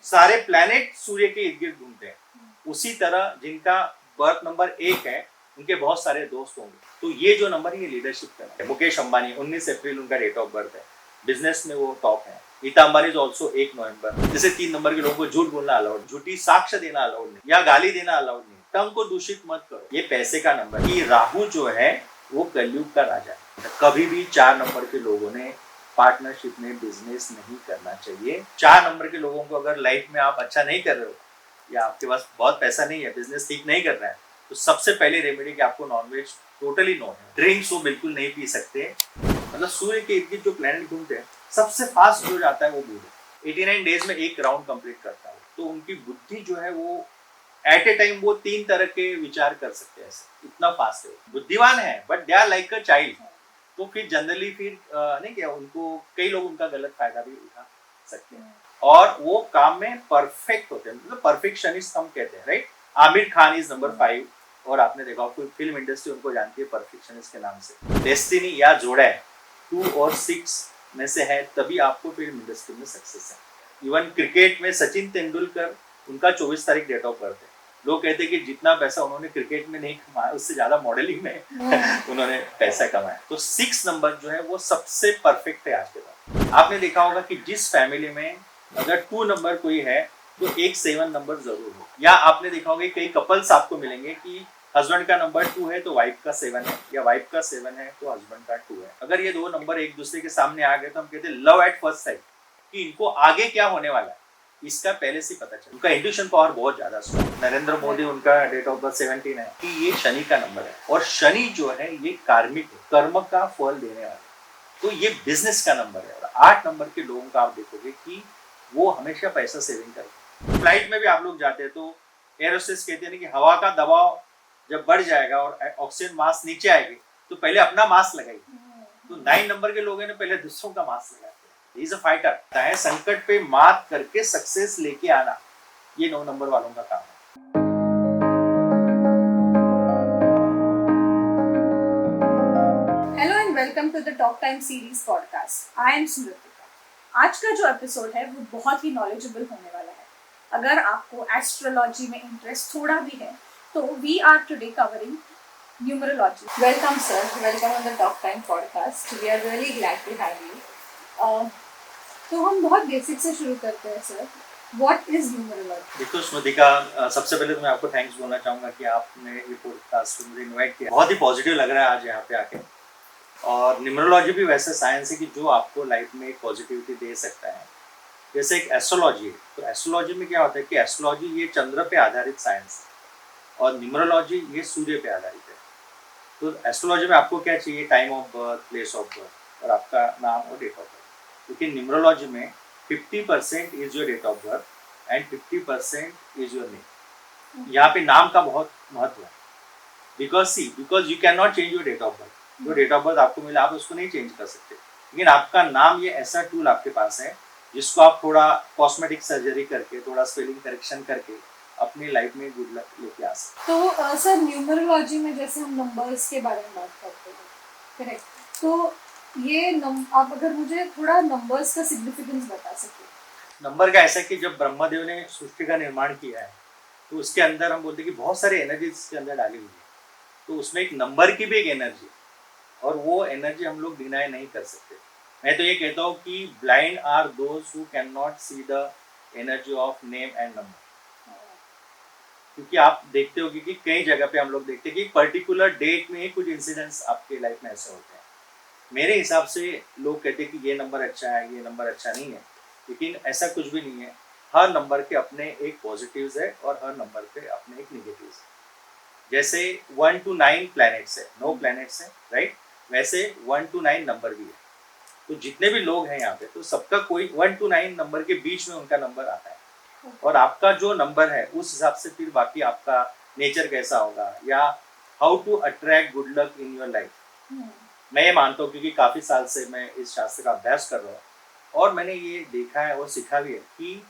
सारे प्लैनेट सूर्य के इर्द गिर्द घूमते हैं, उसी तरह जिनका बर्थ नंबर 1 है उनके बहुत सारे दोस्त होंगे। तो ये जो नंबर है ये लीडरशिप का है। मुकेश अंबानी 19 अप्रैल उनका डेट ऑफ बर्थ है, बिजनेस में वो टॉप है। नीता अंबानी इज ऑल्सो 1 नवंबर। जैसे 3 नंबर के लोगों को झूठ बोलना अलाउड, झूठी साक्ष्य देना अलाउड नहीं, या गाली देना अलाउड नहीं, टंग को दूषित मत करो। ये पैसे का नंबर। ये राहु जो है वो कलयुग का राजा है। कभी भी 4 नंबर के लोगों ने पार्टनरशिप में बिजनेस नहीं करना चाहिए। 4 नंबर के लोगों को अगर लाइफ में आप अच्छा नहीं कर रहे हो या आपके पास बहुत पैसा नहीं है, बिजनेस ठीक नहीं कर रहा है, तो सबसे पहले रेमेडी कि आपको नॉनवेज टोटली नो है। ड्रिंक्स वो बिल्कुल नहीं पी सकते। मतलब सूर्य के इर्द गिर्द जो प्लैनेट घूमते हैं सबसे फास्ट जो जाता है वो बुध है। 89 डेज में एक राउंड कंप्लीट करता है। तो उनकी बुद्धि जो है वो एट ए टाइम वो 3 तरह के विचार कर सकते हैं, इतना फास्ट है। बुद्धिमान है but they are like a child. तो फिर जनरली फिर नहीं क्या उनको कई लोग उनका गलत फायदा भी उठा सकते हैं और वो काम में परफेक्ट होते हैं, मतलब परफेक्शनिस्ट हम कहते हैं, right. Aamir Khan is number 5 और आपने देखा फिल्म इंडस्ट्री उनको जानती है परफेक्शनिस्ट के नाम से। डेस्टिनी या जोड़ा है 2 और 6 में से है तभी आपको फिल्म इंडस्ट्री में सक्सेस है। इवन क्रिकेट में सचिन तेंदुलकर उनका 24 तारीख डेट ऑफ बर्थ है। लोग कहते हैं कि जितना पैसा उन्होंने क्रिकेट में नहीं कमाया उससे ज्यादा मॉडलिंग में उन्होंने पैसा कमाया। तो 6 नंबर जो है वो सबसे परफेक्ट है आज के बाद। आपने देखा होगा कि जिस फैमिली में अगर 2 नंबर कोई है तो एक 7 नंबर जरूर हो। या आपने देखा होगा कई कपल्स आपको मिलेंगे कि हस्बैंड का नंबर 2 है तो वाइफ का 7 है, या वाइफ का 7 है तो हस्बैंड का 2 है। अगर ये 2 नंबर एक दूसरे के सामने आ गए तो हम कहते हैं लव एट फर्स्ट साइट, कि इनको आगे क्या होने वाला है इसका पहले से पता चला। उनका इंट्यूशन पावर बहुत ज्यादा स्ट्रॉन्ग। नरेंद्र मोदी उनका डेट ऑफ बर्थ 17 है कि ये शनि का नंबर है और शनि जो है ये कार्मिक है, कर्म का फल देने वाला। तो ये बिजनेस का नंबर है। और 8 नंबर के लोगों का आप देखोगे कि वो हमेशा पैसा सेविंग करते हैं। फ्लाइट में भी आप लोग जाते हैं तो एरोस्टेस कहते हैं कि हवा का दबाव जब बढ़ जाएगा और ऑक्सीजन मास्क नीचे आएगी तो पहले अपना मास्क लगाएगी। तो 9 नंबर के लोगों ने पहले दूसरों का मास्क लगाते हैं। ही इज अ फाइटर। चाहे संकट पे मात करके सक्सेस लेके आना, ये 9 नंबर वालों का काम है। Hello and welcome to the talk time series podcast. I am Smritika. आज का जो एपिसोड है वो बहुत ही नॉलेजेबल होने वाला है। अगर आपको एस्ट्रोलॉजी में इंटरेस्ट थोड़ा भी है तो we are today covering numerology. Welcome sir, welcome on the talk time podcast. We are really glad to have you. तो हम बहुत बेसिक से शुरू करते हैं सर। What is numerology? देखो स्मृतिका, सबसे पहले तो मैं आपको थैंक्स बोलना चाहूँगा कि आपने ये पॉडकास्ट मुझे इन्वाइट किया। बहुत ही पॉजिटिव लग रहा है आज यहाँ पे आके। और न्यूमरोलॉजी भी वैसे साइंस है कि जो आपको लाइफ में एक पॉजिटिविटी दे सकता है। जैसे एक एस्ट्रोलॉजी है, तो एस्ट्रोलॉजी में क्या होता है कि एस्ट्रोलॉजी ये चंद्र पे आधारित साइंस है और न्यूमरोलॉजी ये सूर्य पे आधारित है। तो एस्ट्रोलॉजी में आपको क्या चाहिए? Time of birth, place of birth और आपका नाम और डेट ऑफ बर्थ। लेकिन न्यूमरोलॉजी में 50% is your date of birth and 50% is your name. यहाँ पे नाम का बहुत महत्व है। Because you can not change your date of birth. जो डेट ऑफ बर्थ आपको मिला आप उसको नहीं चेंज कर सकते, लेकिन आपका नाम ये ऐसा टूल आपके पास है जिसको आप थोड़ा कॉस्मेटिक सर्जरी करके, थोड़ा स्पेलिंग करेक्शन करके अपनी लाइफ में गुड लक लेके आ सकते। तो सर न्यूमरोलॉजी में जैसे हम नंबर्स के बारे में बात करते हैं, करेक्ट? तो ये आप अगर मुझे थोड़ा नंबर्स का सिग्निफिकेंस बता सके। नंबर का ऐसा है कि जब ब्रह्मदेव ने सृष्टि का निर्माण किया है तो उसके अंदर हम बोलते हैं कि बहुत सारी एनर्जी इसके अंदर डाली हुई है। तो उसमें एक नंबर की भी एक एनर्जी है और वो एनर्जी हम लोग डिनाई नहीं कर सकते। मैं तो ये कहता हूँ कि blind are those who can not see the energy of name and number. क्योंकि आप देखते होगे कि कई जगह पे हम लोग देखते हैं कि पर्टिकुलर डेट में ही कुछ इंसिडेंट्स आपके लाइफ में ऐसे होते हैं। मेरे हिसाब से लोग कहते हैं कि ये नंबर अच्छा है, ये नंबर अच्छा नहीं है, लेकिन ऐसा कुछ भी नहीं है। हर नंबर के अपने एक पॉजिटिव्स है और हर नंबर पे अपने एक निगेटिव्स है। जैसे 1 to 9 प्लैनेट्स है, 9 प्लैनेट्स है, राइट? वैसे 1 to 9 नंबर भी है। तो जितने भी लोग हैं यहाँ पे तो सबका कोई 1 to 9 नंबर के बीच में उनका नंबर आता है। और आपका जो नंबर है उस हिसाब से फिर बाकी आपका नेचर कैसा होगा या how to attract good luck in your life. मैं ये मानता हूँ क्योंकि काफ़ी साल से मैं इस शास्त्र का अभ्यास कर रहा हूँ और मैंने ये देखा है और सीखा भी है कि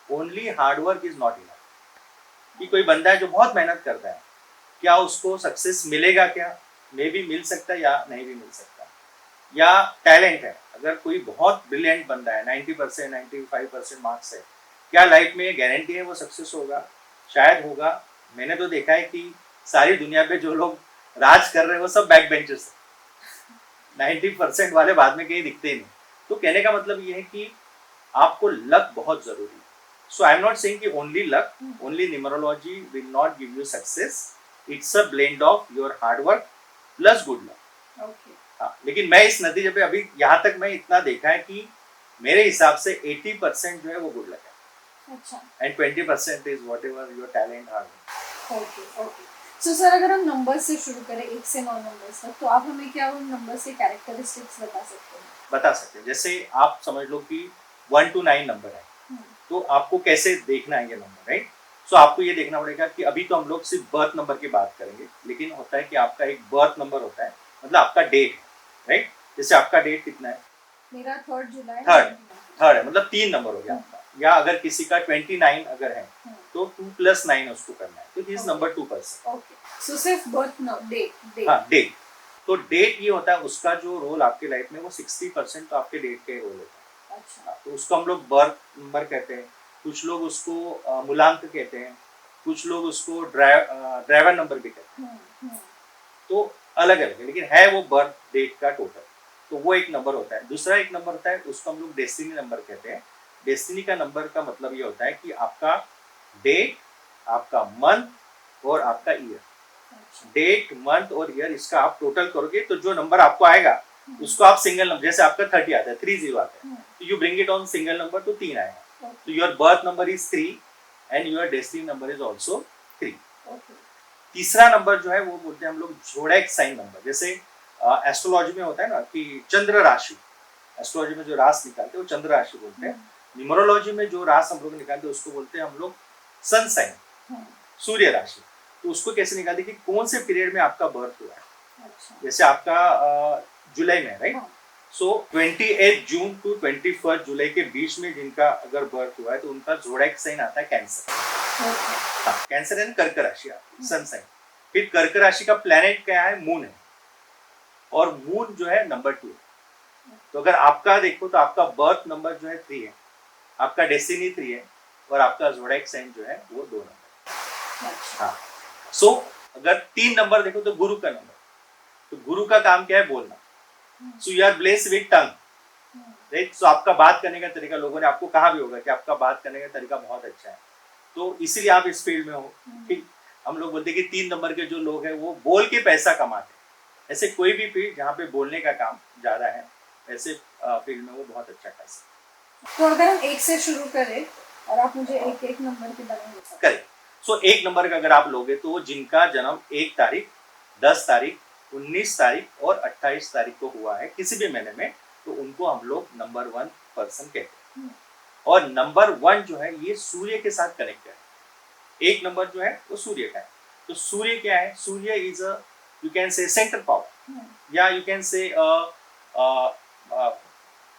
only hard work is not enough. कि कोई बंदा है जो बहुत मेहनत करता है, क्या उसको सक्सेस मिलेगा? क्या मे भी मिल सकता है या नहीं भी मिल सकता। या टैलेंट है, अगर कोई बहुत ब्रिलियंट बंदा है, 90% 95% मार्क्स है, क्या लाइफ में गारंटी है वो सक्सेस होगा? शायद होगा। मैंने तो देखा है कि सारी दुनिया पे जो लोग राज कर रहे हैं वो सब बैक बेंचर्स हैं। 90% वाले बाद में कहीं दिखते ही नहीं। तो कहने का मतलब ये है कि आपको लक बहुत जरूरी है। सो आई एम नॉट सेइंग कि only luck, only numerology will not give you success. It's a blend of your hard work plus good luck. Okay. हाँ, लेकिन मैं इस नतीजे पे अभी यहाँ तक मैं इतना देखा है कि मेरे हिसाब से 80% जो है वो गुड लक है अच्छा। And 20% is what ever your talent hard work. Okay okay. So sir, अगर हम नंबर से शुरू करें 1 से 9 नंबर्स तक, तो आप हमें क्या उन नंबर से कैरेक्टरिस्टिक्स बता सकते हैं? बता सकते हैं। जैसे आप समझ लो कि 1 to 9 नंबर है, तो आपको कैसे देखना है ये नंबर, राइट? सो आपको ये देखना पड़ेगा कि अभी तो हम लोग सिर्फ बर्थ नंबर की बात करेंगे, लेकिन होता है कि आपका एक बर्थ नंबर होता है, मतलब आपका डेट है, राइट? जैसे आपका डेट कितना है? मेरा 3 जुलाई। थर्ड है, मतलब 3 नंबर हो गया आपका। या अगर किसी का 29 अगर है तो 2 + 9 उसको करना है, तो इज नंबर 2%। ओके। सो सिर्फ बर्थ डेट। हाँ, डेट। तो डेट ये होता है, उसका जो रोल आपके लाइफ में वो 60% तो आपके डेट का ही रोल होता है। अच्छा। तो उसको हम लोग बर्थ नंबर कहते हैं, कुछ लोग उसको मूलांक कहते हैं, कुछ लोग उसको ड्राइवर नंबर भी कहते हैं। तो अलग अलग है, लेकिन है वो बर्थ डेट का टोटल। तो वो एक नंबर होता है। दूसरा एक नंबर होता है, उसको हम लोग डेस्टिनी नंबर कहते हैं। डेस्टिनी का नंबर का मतलब ये होता है कि आपका डेट, आपका मंथ और आपका ईयर। डेट, मंथ और ईयर, इसका आप टोटल करोगे तो जो नंबर आपको आएगा उसको आप सिंगल नंबर, जैसे आपका 30 आता है, 30 आता है, तो you bring it on single number, तो 3 आएगा। तो your birth number is 3 and your destiny number is also 3। तीसरा नंबर जो है वो बोलते हैं हम लोग जोड़ेक साइन नंबर। जैसे एस्ट्रोलॉजी में होता है ना कि चंद्र राशि, एस्ट्रोलॉजी में जो राशि निकालते हैं वो चंद्र राशि बोलते हैं। न्यूमरोलॉजी में जो राशि हम लोग निकालते हैं उसको बोलते हैं हम लोग सन साइन, सूर्य राशि। तो उसको कैसे निकालते कि कौन से पीरियड में आपका बर्थ हुआ है। जैसे आपका जुलाई में, राइट? सो 28 जून टू 21 जुलाई के बीच में जिनका अगर बर्थ हुआ है तो उनका जोड़ेक साइन आता है कैंसर। हाँ, कैंसर है कर्क राशि आपकी, सन साइन। फिर कर्क राशि का प्लेनेट क्या है? मून है, और मून जो है नंबर 2 है। तो अगर आपका देखो तो आपका बर्थ नंबर जो है 3 है, आपका डेस्टिनी 3 है, और आपका जोड़ेक साइन जो है वो 2 नंबर है। हाँ, सो अगर 3 नंबर देखो तो गुरु का नंबर, तो गुरु का काम क्या है? बोलना। So you are blessed with tongue, right? So आपका बात करने का तरीका, लोगों ने आपको कहा भी होगा कि आपका बात करने का तरीका बहुत अच्छा है, तो इसीलिए आप इस फील्ड में हो। ठीक, हम लोग बोलते हैं कि 3 नंबर के जो लोग हैं वो बोल के पैसा कमाते हैं। ऐसे कोई भी फील्ड जहाँ पे बोलने का काम ज्यादा है, ऐसे फील्ड में वो बहुत अच्छा कर सकते। तो अगर हम 1 से शुरू करें और आप मुझे एक एक नंबर के बारे में बताओ। करेक्ट। सो 1 नंबर का अगर आप लोगे तो जिनका जन्म 1 तारीख, 10 तारीख, 19 तारीख और 28 तारीख को हुआ है किसी भी महीने में, तो उनको हम लोग नंबर 1 पर्सन कहते हैं। और नंबर 1 जो है ये सूर्य के साथ कनेक्टेड है। 1 नंबर जो है वो सूर्य का है। तो सूर्य क्या है? Surya is a, you can say centre power, या यू कैन से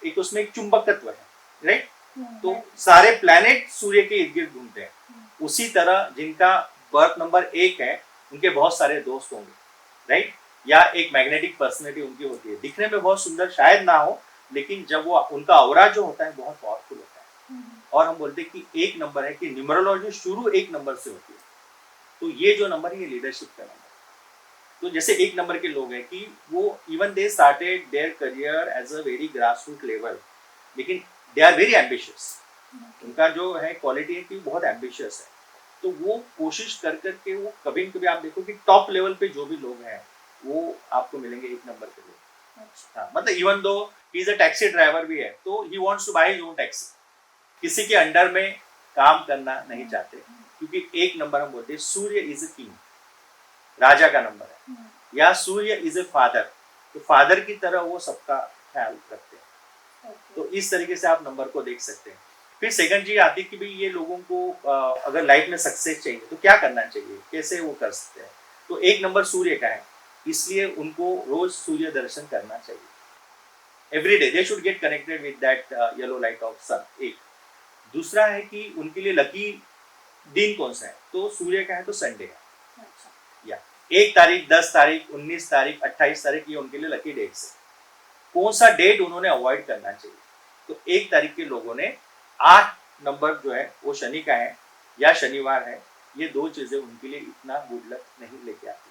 एक उसमें एक चुंबकत्व है, राइट? तो सारे प्लैनेट सूर्य के इर्द गिर्द घूमते हैं। उसी तरह जिनका बर्थ नंबर 1 है उनके बहुत सारे दोस्त होंगे, राइट? या एक मैग्नेटिक पर्सनैलिटी उनकी होती है, दिखने में बहुत सुंदर शायद ना हो, लेकिन जब वो उनका ऑरा जो होता है बहुत पावरफुल होता है। और हम बोलते हैं कि 1 नंबर है कि न्यूमरोलॉजी शुरू 1 नंबर से होती है। तो ये जो नंबर है ये लीडरशिप का नंबर। तो जैसे 1 नंबर के लोग हैं कि वो even they started their career as a very grass root level, लेकिन दे आर वेरी एम्बिशियस। उनका जो है क्वालिटी है कि बहुत एम्बिशियस है। तो वो कोशिश कर करके वो कभी न कभी आप देखो कि टॉप लेवल पे जो भी लोग हैं वो आपको मिलेंगे 1 नंबर के लोग। हाँ, मतलब even though he is a taxi driver भी है तो ही wants to buy his own taxi, किसी के अंडर में काम करना नहीं चाहते, क्योंकि 1 नंबर हम बोलते हैं सूर्य इज अ किंग, राजा का नंबर है। या सूर्य इज ए फादर, तो फादर की तरह वो सबका ख्याल रखते हैं। तो इस तरीके से आप नंबर को देख सकते हैं। फिर सेकंड चीज आती है कि भाई ये लोगों को अगर लाइफ में सक्सेस चाहिए तो क्या करना चाहिए, कैसे वो कर सकते हैं। तो 1 नंबर सूर्य का है, इसलिए उनको रोज सूर्य दर्शन करना चाहिए। Every day they should get connected with that yellow light of sun. एक दूसरा है कि उनके लिए लकी दिन कौन सा है, तो सूर्य का है तो संडे है। या 1 तारीख, 10 तारीख, 19 तारीख, 28 तारीख, ये उनके लिए लकी डेट्स है। कौन सा डेट उन्होंने अवॉइड करना चाहिए, तो 1 तारीख के लोगों ने 8, नंबर जो है वो शनि का है या शनिवार है, ये दो चीजें उनके लिए इतना गुड लक नहीं लेके आती।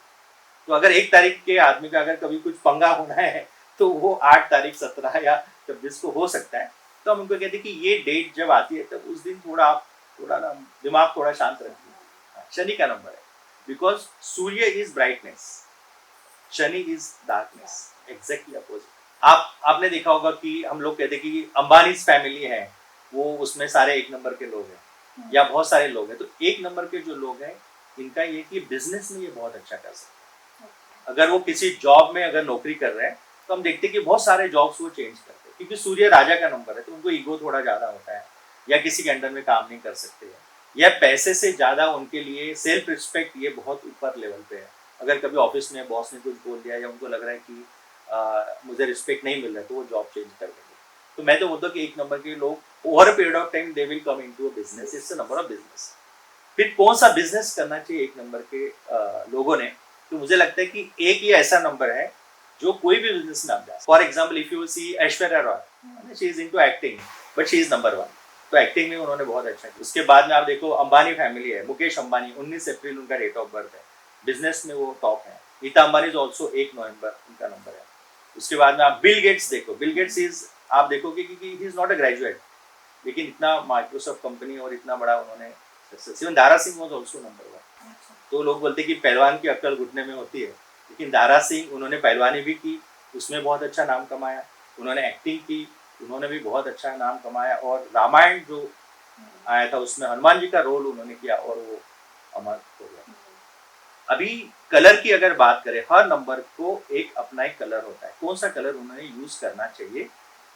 तो अगर 1 तारीख के आदमी का अगर कभी कुछ पंगा होना है तो वो 8 तारीख, 17 या 26 को हो सकता है। तो हम उनको कहते हैं कि ये डेट जब आती है तब उस दिन थोड़ा आप थोड़ा ना दिमाग थोड़ा शांत रखिए। शनि का नंबर है, because Surya is brightness, Shani is darkness, exactly opposite. आपने देखा होगा कि हम लोग कहते हैं कि अंबानी फैमिली है, वो उसमें सारे 1 नंबर के लोग हैं या बहुत सारे लोग हैं। तो 1 नंबर के जो लोग हैं इनका ये कि बिजनेस में ये बहुत अच्छा कर सकते हैं। अगर वो किसी जॉब में अगर नौकरी कर रहे हैं तो हम देखते हैं कि बहुत सारे जॉब्स वो चेंज करते हैं, क्योंकि सूर्य राजा का नंबर है तो उनको ईगो थोड़ा ज़्यादा होता है, या किसी के अंडर में काम नहीं कर सकते हैं, या पैसे से ज़्यादा उनके लिए सेल्फ रिस्पेक्ट ये बहुत ऊपर लेवल पे है। अगर कभी ऑफिस में बॉस ने कुछ बोल दिया या उनको लग रहा है कि मुझे रिस्पेक्ट नहीं मिल रहा है तो वो जॉब चेंज कर देंगे। तो मैं तो बोलता हूँ कि 1 नंबर के लोग over a period of time they will come into a business, it's a number of business. फिर कौन सा बिजनेस करना चाहिए 1 नंबर के लोगों ने? तो मुझे लगता है कि एक ये ऐसा नंबर है जो कोई भी बिजनेस में आप जा। For example if you see Aishwarya Rai, she is into acting but she is number 1, तो एक्टिंग में उन्होंने बहुत अच्छा किया। उसके बाद में आप देखो अंबानी फैमिली है, मुकेश अंबानी 19 अप्रैल उनका डेट ऑफ बर्थ है, बिजनेस में वो टॉप है। नीता अंबानी इज ऑल्सो 1 नवंबर उनका नंबर है। उसके बाद में आप बिल गेट्स देखो, बिल गेट्स इज, आप देखोगे कि he is not a graduate, लेकिन इतना माइक्रोसॉफ्ट कंपनी और इतना बड़ा उन्होंने success. Even Dara Singh was also number 1। तो लोग बोलते कि पहलवान की अक्ल घुटने में होती है, लेकिन दारा सिंह उन्होंने पहलवानी भी की, उसमें बहुत अच्छा नाम कमाया, उन्होंने एक्टिंग की, उन्होंने भी बहुत अच्छा नाम कमाया, और रामायण जो आया था उसमें हनुमान जी का रोल उन्होंने किया और वो अमर हो गया। अभी कलर की अगर बात करें, हर नंबर को एक अपना एक कलर होता है, कौन सा कलर उन्हें यूज करना चाहिए?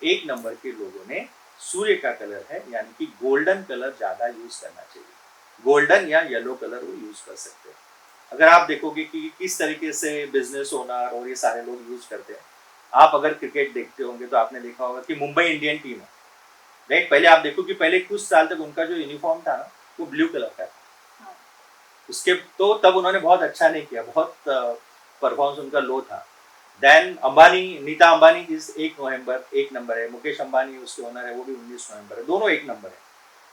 1 नंबर के लोगों ने सूर्य का कलर है यानी कि गोल्डन कलर ज्यादा यूज करना चाहिए। गोल्डन या येलो कलर वो यूज कर सकते हैं। अगर आप देखोगे कि किस तरीके से बिजनेस ओनर और ये सारे लोग यूज करते हैं, आप अगर क्रिकेट देखते होंगे तो आपने देखा होगा कि मुंबई इंडियन टीम है, राइट? पहले आप देखो कि पहले कुछ साल तक उनका जो यूनिफॉर्म था ना वो ब्लू कलर का था। उसके तो तब उन्होंने बहुत अच्छा नहीं किया, बहुत परफॉर्मेंस उनका लो था। Then Ambani, Nita Ambani is 1 November 1 number है, मुकेश अंबानी उसके ओनर है वो भी 19 नवंबर है, दोनों 1 नंबर है।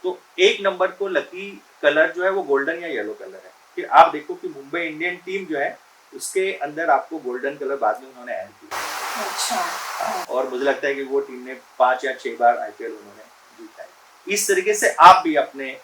तो 1 नंबर को लकी कलर जो है वो गोल्डन या येलो कलर है। फिर आप देखो कि मुंबई इंडियन टीम जो है उसके अंदर आपको गोल्डन कलर बाद में उन्होंने ऐड किया। अच्छा। और मुझे लगता है कि वो टीम ने 5 या 6 बार आईपीएल उन्होंने जीता है। इस तरीके से आप भी अपने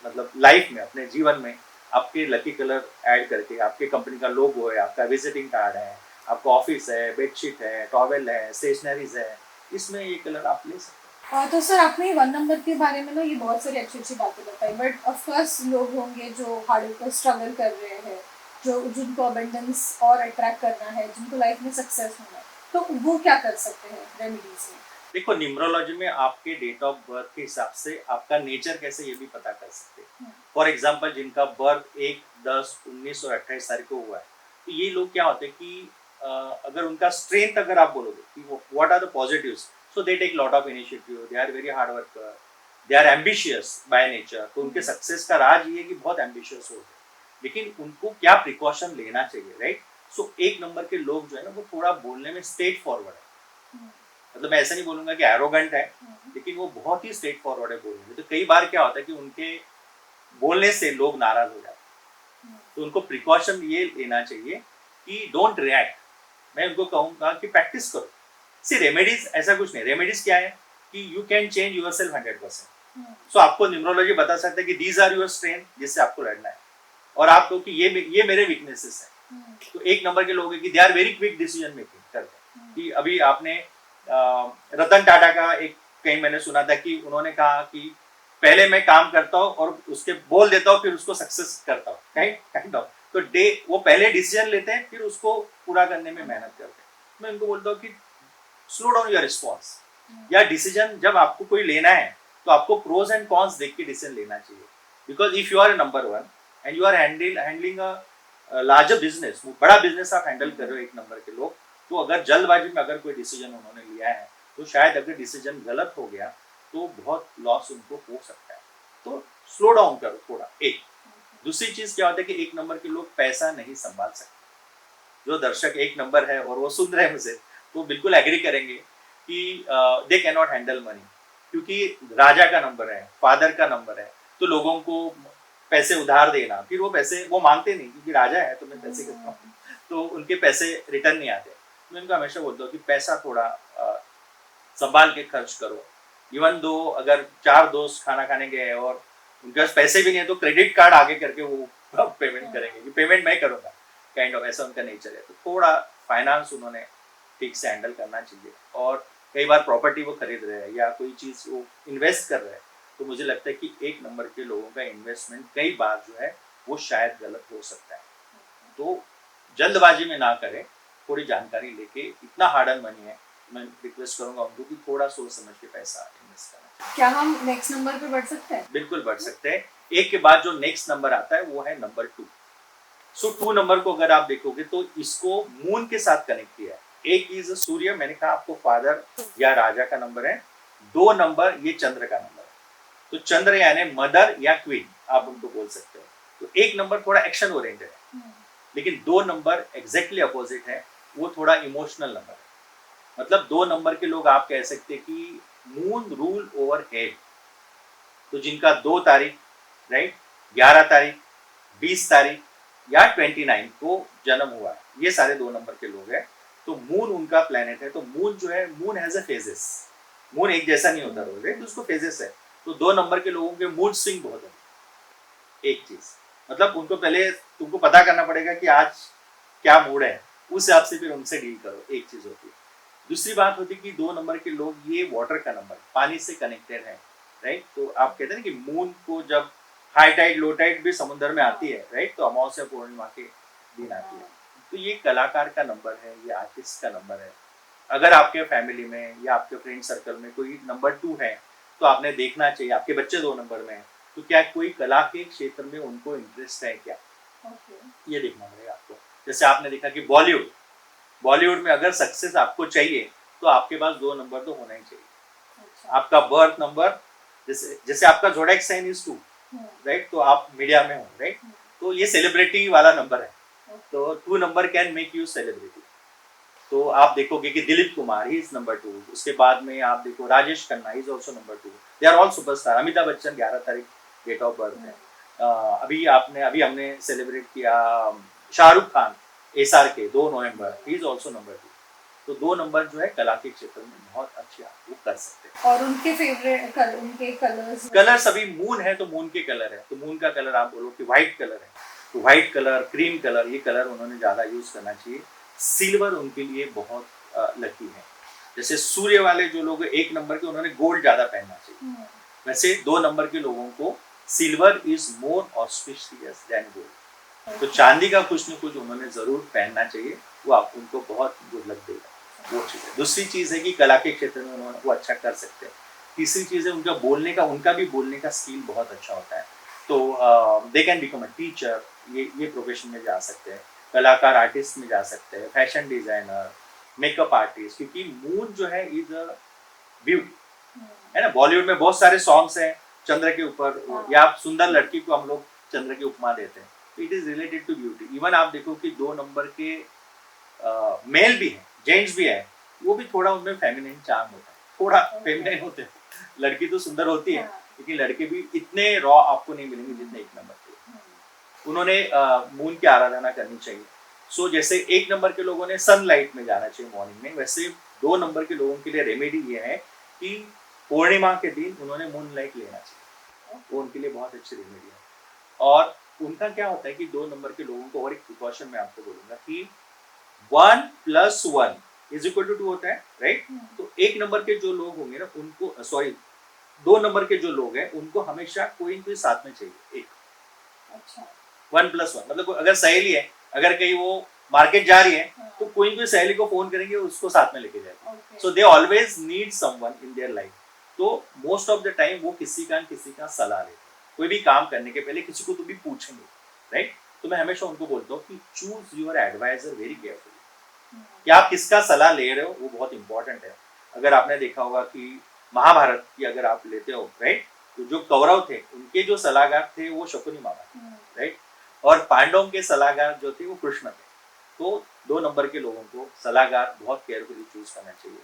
मतलब लाइफ में, अपने जीवन में आपके लकी कलर ऐड करके, आपके कंपनी का लोगो है, आपका विजिटिंग कार्ड है, आपका ऑफिस है, बेडशीट है, टॉवेल है, स्टेशनरीज है, इसमें ये कलर आप ले सकते हैं। तो सर आपने 1 नंबर के बारे में ना ये बहुत सारी अच्छी अच्छी बातें बताई, बट ऑफकोर्स लोग होंगे जो हार्ड वर्क स्ट्रगल कर रहे हैं, जो जिनको अबंडेंस और अट्रैक्ट करना है, जिनको लाइफ में सक्सेस होना है, तो वो क्या कर सकते हैं रेमेडीज में? देखो, न्यूमरोलॉजी में आपके डेट ऑफ बर्थ के हिसाब से आपका नेचर कैसे ये भी पता कर सकते हैं। फॉर एग्जाम्पल जिनका बर्थ 1, 10, 19 और 28 तारीख को हुआ है, तो ये लोग क्या होते हैं कि अगर उनका स्ट्रेंथ अगर आप बोलोगे कि what are the positives, so they take lot of initiative, they are very hard worker, they are ambitious by nature. तो उनके सक्सेस का राज ये है कि बहुत एम्बिशियस होते हैं, लेकिन उनको क्या प्रिकॉशन लेना चाहिए, राइट? सो 1 नंबर के लोग जो है ना वो थोड़ा बोलने में स्ट्रेट फॉरवर्ड है। मतलब मैं ऐसा नहीं बोलूंगा कि एरोगेंट है, लेकिन वो बहुत ही स्ट्रेट फॉरवर्ड है बोलने में। तो कई बार क्या होता है कि उनके बोलने से लोग नाराज हो जाते हैं, तो उनको प्रिकॉशन ये लेना चाहिए कि डोंट रिएक्ट। मैं उनको कहूंगा कि प्रैक्टिस करो। सी रेमेडीज ऐसा कुछ नहीं, रेमेडीज क्या है कि you can change your self 100%। So आपको न्यूमरोलॉजी बता सकता है कि दीज आर योर स्ट्रेंथ जिससे आपको लड़ना है, और आप कहो कि ये मेरे वीकनेसेस है। तो 1 नंबर के लोग हैं कि they are very quick decision making करते हैं। कि अभी आपने रतन टाटा का एक कहीं मैंने सुना था कि उन्होंने कहा कि पहले मैं काम करता हूँ और उसके बोल देता हूँ फिर उसको सक्सेस करता हूँ, काइंड ऑफ। तो वो पहले डिसीजन लेते हैं फिर उसको पूरा करने में मेहनत करते हैं। मैं उनको बोलता हूँ कि स्लो डाउन योर रिस्पॉन्स, या डिसीजन जब आपको कोई लेना है तो आपको प्रोज एंड कॉन्स देख के डिसीजन लेना चाहिए। Because if you are number 1 and you are handling a larger business, बड़ा बिजनेस आप हैंडल कर रहे हो 1 नंबर के लोग, तो अगर जल्दबाजी में अगर कोई डिसीजन उन्होंने लिया है तो शायद अगर डिसीजन गलत हो गया तो बहुत लॉस उनको हो सकता है। तो स्लो डाउन करो थोड़ा। एक दूसरी चीज क्या होता है कि 1 नंबर के लोग पैसा नहीं संभाल सकते। जो दर्शक 1 नंबर है और वो सुन रहे हैं मुझे, तो बिल्कुल एग्री करेंगे कि they can not handle money. क्योंकि राजा का नंबर है, फादर का नंबर है, तो लोगों को पैसे उधार देना, फिर वो पैसे वो मांगते नहीं क्योंकि राजा है तो मैं पैसे कितना हूँ, तो उनके पैसे रिटर्न नहीं आते। मैं उनको हमेशा बोलता हूँ कि पैसा थोड़ा संभाल के खर्च करो। इवन दो अगर 4 दोस्त खाना खाने गए और उनके पास पैसे भी नहीं है तो क्रेडिट कार्ड आगे करके वो पेमेंट करेंगे कि पेमेंट मैं करूँगा, काइंड ऑफ ऐसा उनका नेचर है। तो थोड़ा फाइनेंस उन्होंने ठीक से हैंडल करना चाहिए। और कई बार प्रॉपर्टी वो खरीद रहे हैं या कोई चीज़ वो इन्वेस्ट कर रहे हैं, तो मुझे लगता है कि 1 नंबर के लोगों का इन्वेस्टमेंट कई बार जो है वो शायद गलत हो सकता है। तो जल्दबाजी में ना करें, थोड़ी जानकारी लेके, इतना हार्ड अर्न मनी है, मैं रिक्वेस्ट करूंगा उनको कि थोड़ा सोच समझ के पैसा इन्वेस्ट करना चाहिए। क्या हम नेक्स्ट नंबर पे बढ़ सकते हैं? बिल्कुल बढ़ सकते हैं। एक के बाद जो नेक्स्ट नंबर आता है वो है नंबर 2। सो 2 नंबर को अगर आप देखोगे तो इसको मून के साथ कनेक्ट किया है। एक इज सूर्य, मैंने कहा आपको फादर या राजा का नंबर है। 2 नंबर ये चंद्र का नंबर है, तो चंद्र यानी मदर या क्वीन आप उनको बोल सकते हो। तो 1 नंबर थोड़ा एक्शन ओरिएंटेड है, लेकिन 2 नंबर एग्जैक्टली अपोजिट है, वो थोड़ा इमोशनल नंबर है। मतलब 2 नंबर के लोग आप कह सकते हैं कि मून रूल ओवर हेड। तो जिनका 2 तारीख, राइट, 11 तारीख, 20 तारीख या 29 को जन्म हुआ है, ये सारे 2 नंबर के लोग हैं। तो मून उनका प्लेनेट है। तो मून जो है, moon has a phases, moon एक जैसा नहीं होता रोज, तो उसको फेजेस है। तो 2 नंबर के लोगों के मूड स्विंग बहुत है। एक चीज मतलब उनको पहले तुमको पता करना पड़ेगा कि आज क्या मूड है, उस हिसाब से फिर उनसे डील करो, एक चीज होती है। दूसरी बात होती है कि 2 नंबर के लोग ये वाटर का नंबर, पानी से कनेक्टेड है, राइट। तो आप कहते हैं कि मून को जब हाई टाइड लो टाइड भी समुद्र में आती है, राइट, तो अमावस्या पूर्णिमा के दिन आती है। तो ये कलाकार का नंबर है, ये आर्टिस्ट का नंबर है। अगर आपके फैमिली में या आपके फ्रेंड सर्कल में कोई नंबर 2 है तो आपने देखना चाहिए, आपके बच्चे 2 नंबर में है तो क्या कोई कला के क्षेत्र में उनको इंटरेस्ट है क्या, ये देखना पड़ेगा आपको। जैसे आपने देखा कि बॉलीवुड में अगर सक्सेस आपको चाहिए तो आपके पास 2 नंबर तो होना ही चाहिए। आपका बर्थ नंबर, जैसे आपका जोडिएक साइन इज 2, राइट, तो आप मीडिया में हो, राइट, तो ये सेलिब्रिटी वाला नंबर है। तो 2 number can make you celebrity. तो आप देखोगे कि Dilip Kumar he is number 2। उसके बाद में आप देखो Rajesh Khanna is also number 2। They are all superstar. Amitabh Bachchan 11 तारीख डेट ऑफ बर्थ है। अभी हमने सेलिब्रेट किया Shahrukh Khan SRK 2 November, he is also number 2। तो 2 नंबर जो है कला के क्षेत्र में बहुत अच्छे आप वो कर सकते हैं। और उनके फेवरेट उनके कलर सभी, मून है तो मून के कलर है, तो मून का कलर आप बोलो कि व्हाइट कलर है, तो व्हाइट कलर, क्रीम कलर, ये कलर उन्होंने ज्यादा यूज करना चाहिए। सिल्वर उनके लिए बहुत लकी है। जैसे सूर्य वाले जो लोग 1 नंबर के, उन्होंने गोल्ड ज्यादा पहनना चाहिए। वैसे 2 नंबर के लोगों को silver is more auspicious than gold. तो चांदी का कुछ न कुछ उन्होंने जरूर पहनना चाहिए, वो आप उनको बहुत गुड लक देगा, वो चीज है। दूसरी चीज है कि कला के क्षेत्र में उन्होंने वो अच्छा कर सकते हैं। तीसरी चीज है उनका बोलने का स्किल बहुत अच्छा होता है। तो they can become a teacher, ये प्रोफेशन में जा सकते हैं, कलाकार आर्टिस्ट में जा सकते हैं, फैशन डिजाइनर, मेकअप आर्टिस्ट, क्योंकि मून जो है इज अ ब्यूटी, है ना। बॉलीवुड में बहुत सारे सॉन्ग्स हैं चंद्र के ऊपर, या आप सुंदर लड़की को हम लोग चंद्र की उपमा देते हैं, तो it is related to beauty. Even आप देखो कि 2 नंबर के मेल भी है, जेंट्स भी है, वो भी थोड़ा उनमें फेमिनिन चार्म होता है, थोड़ा फेमिनिन होते हैं। लड़की तो सुंदर होती है, लेकिन लड़के भी इतने रॉ आपको नहीं मिलेंगे जितने 1 नंबर के। उन्होंने मून की आराधना करनी चाहिए। सो जैसे 1 नंबर के लोगों ने सनलाइट में जाना चाहिए मॉर्निंग में, वैसे 2 नंबर के लोगों के लिए रेमेडी ये है कि पूर्णिमा के दिन उन्होंने मून लाइट लेना चाहिए, वो उनके लिए बहुत अच्छी रेमेडी है। और उनका क्या होता है कि 2 नंबर के लोगों को, और एक प्रिकॉशन मैं आपको बोलूंगा कि 1 + 1 = 2 होता है, राइट। तो 1 नंबर के जो लोग होंगे ना उनको, 2 नंबर के जो लोग हैं उनको हमेशा कोई न कोई साथ में चाहिए, एक। अच्छा। 1 + 1 मतलब अगर सहेली है, अगर कहीं वो मार्केट जा रही है तो कोई न कोई सहेली को फोन करेंगे, उसको साथ में लेके जाएंगे। So they always need someone in their life. तो मोस्ट ऑफ द टाइम वो किसी का सलाह लेते हैं। कोई भी काम करने के पहले किसी को तो भी पूछेंगे, राइट। तो मैं हमेशा उनको बोलता हूँ कि choose your advisor very carefully, कि आप किसका सलाह ले रहे हो, वो बहुत इंपॉर्टेंट है। अगर आपने देखा होगा कि महाभारत की अगर आप लेते हो, राइट, तो जो कौरव थे उनके जो सलाहकार थे वो शकुनी मामा थे, राइट, और पांडवों के सलाहकार जो थे वो कृष्ण थे। तो 2 नंबर के लोगों को सलाहकार बहुत केयरफुली चूज करना चाहिए।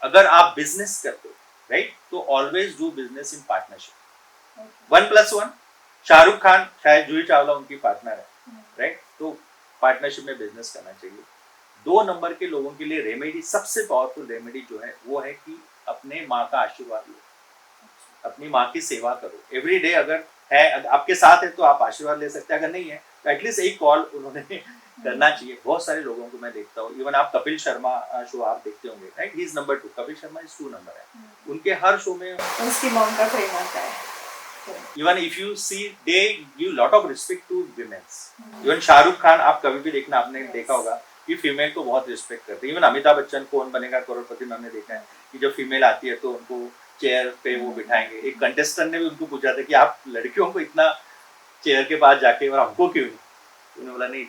अगर आप बिजनेस करते हो राइट? तो always do business in partnership. 1+1, Shahrukh Khan शायद जूही चावला उनकी पार्टनर है, राइट? तो पार्टनरशिप में बिजनेस करना चाहिए। 2 नंबर के लोगों के लिए रेमेडी, सबसे पावरफुल रेमेडी जो है वो है कि अपने माँ का आशीर्वाद लो, अपनी माँ की सेवा करो एवरी डे। अगर है, आपके साथ है तो आप आशीर्वाद ले सकते हैं, अगर नहीं है तो एटलीस्ट एक कॉल उन्होंने करना चाहिए। बहुत सारे लोगों को मैं देखता हूँ, इवन आप कपिल शर्मा शो आप देखते होंगे, right? He is number 2, Kapil Sharma is 2 number है। उनके हर शो में उसकी मॉम का फ्रेम आता है। Even if you see they give lot of respect to womens. Even Shahrukh Khan आप कभी भी देखना, आपने देखा होगा कि फीमेल को बहुत रिस्पेक्ट करते हैं। इवन अमिताभ बच्चन कौन बनेगा करोड़पति में हमने देखा है कि जब फीमेल आती है तो उनको चेयर पे वो बिठाएंगे। एक कंटेस्टेंट ने भी उनको पूछा था कि आप लड़कियों को इतना चेयर के पास जाके और हमको क्यों नहीं? उन्होंने बोला नहीं,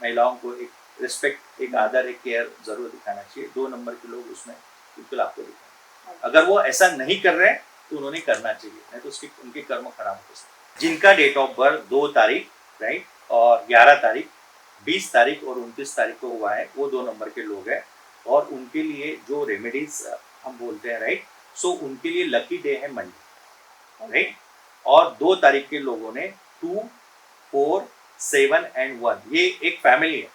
महिलाओं को एक रिस्पेक्ट, एक आदर, एक केयर जरूर दिखाना चाहिए। 2 नंबर के लोग उसमें बिल्कुल आपको दिखाएंगे। अगर वो ऐसा नहीं कर रहे तो उन्होंने करना चाहिए, नहीं तो उसके उनके कर्म खराब हो सकते। जिनका डेट ऑफ बर्थ 2 तारीख, राइट, और 11 तारीख, 20 तारीख और 29 तारीख को हुआ है, वो 2 नंबर के लोग हैं। और उनके लिए जो रेमेडीज हम बोलते हैं, राइट, सो उनके लिए लकी डे है मंडे, राइट। और 2 तारीख के लोगों ने 2, 4, 7 एंड 1, ये एक फैमिली है।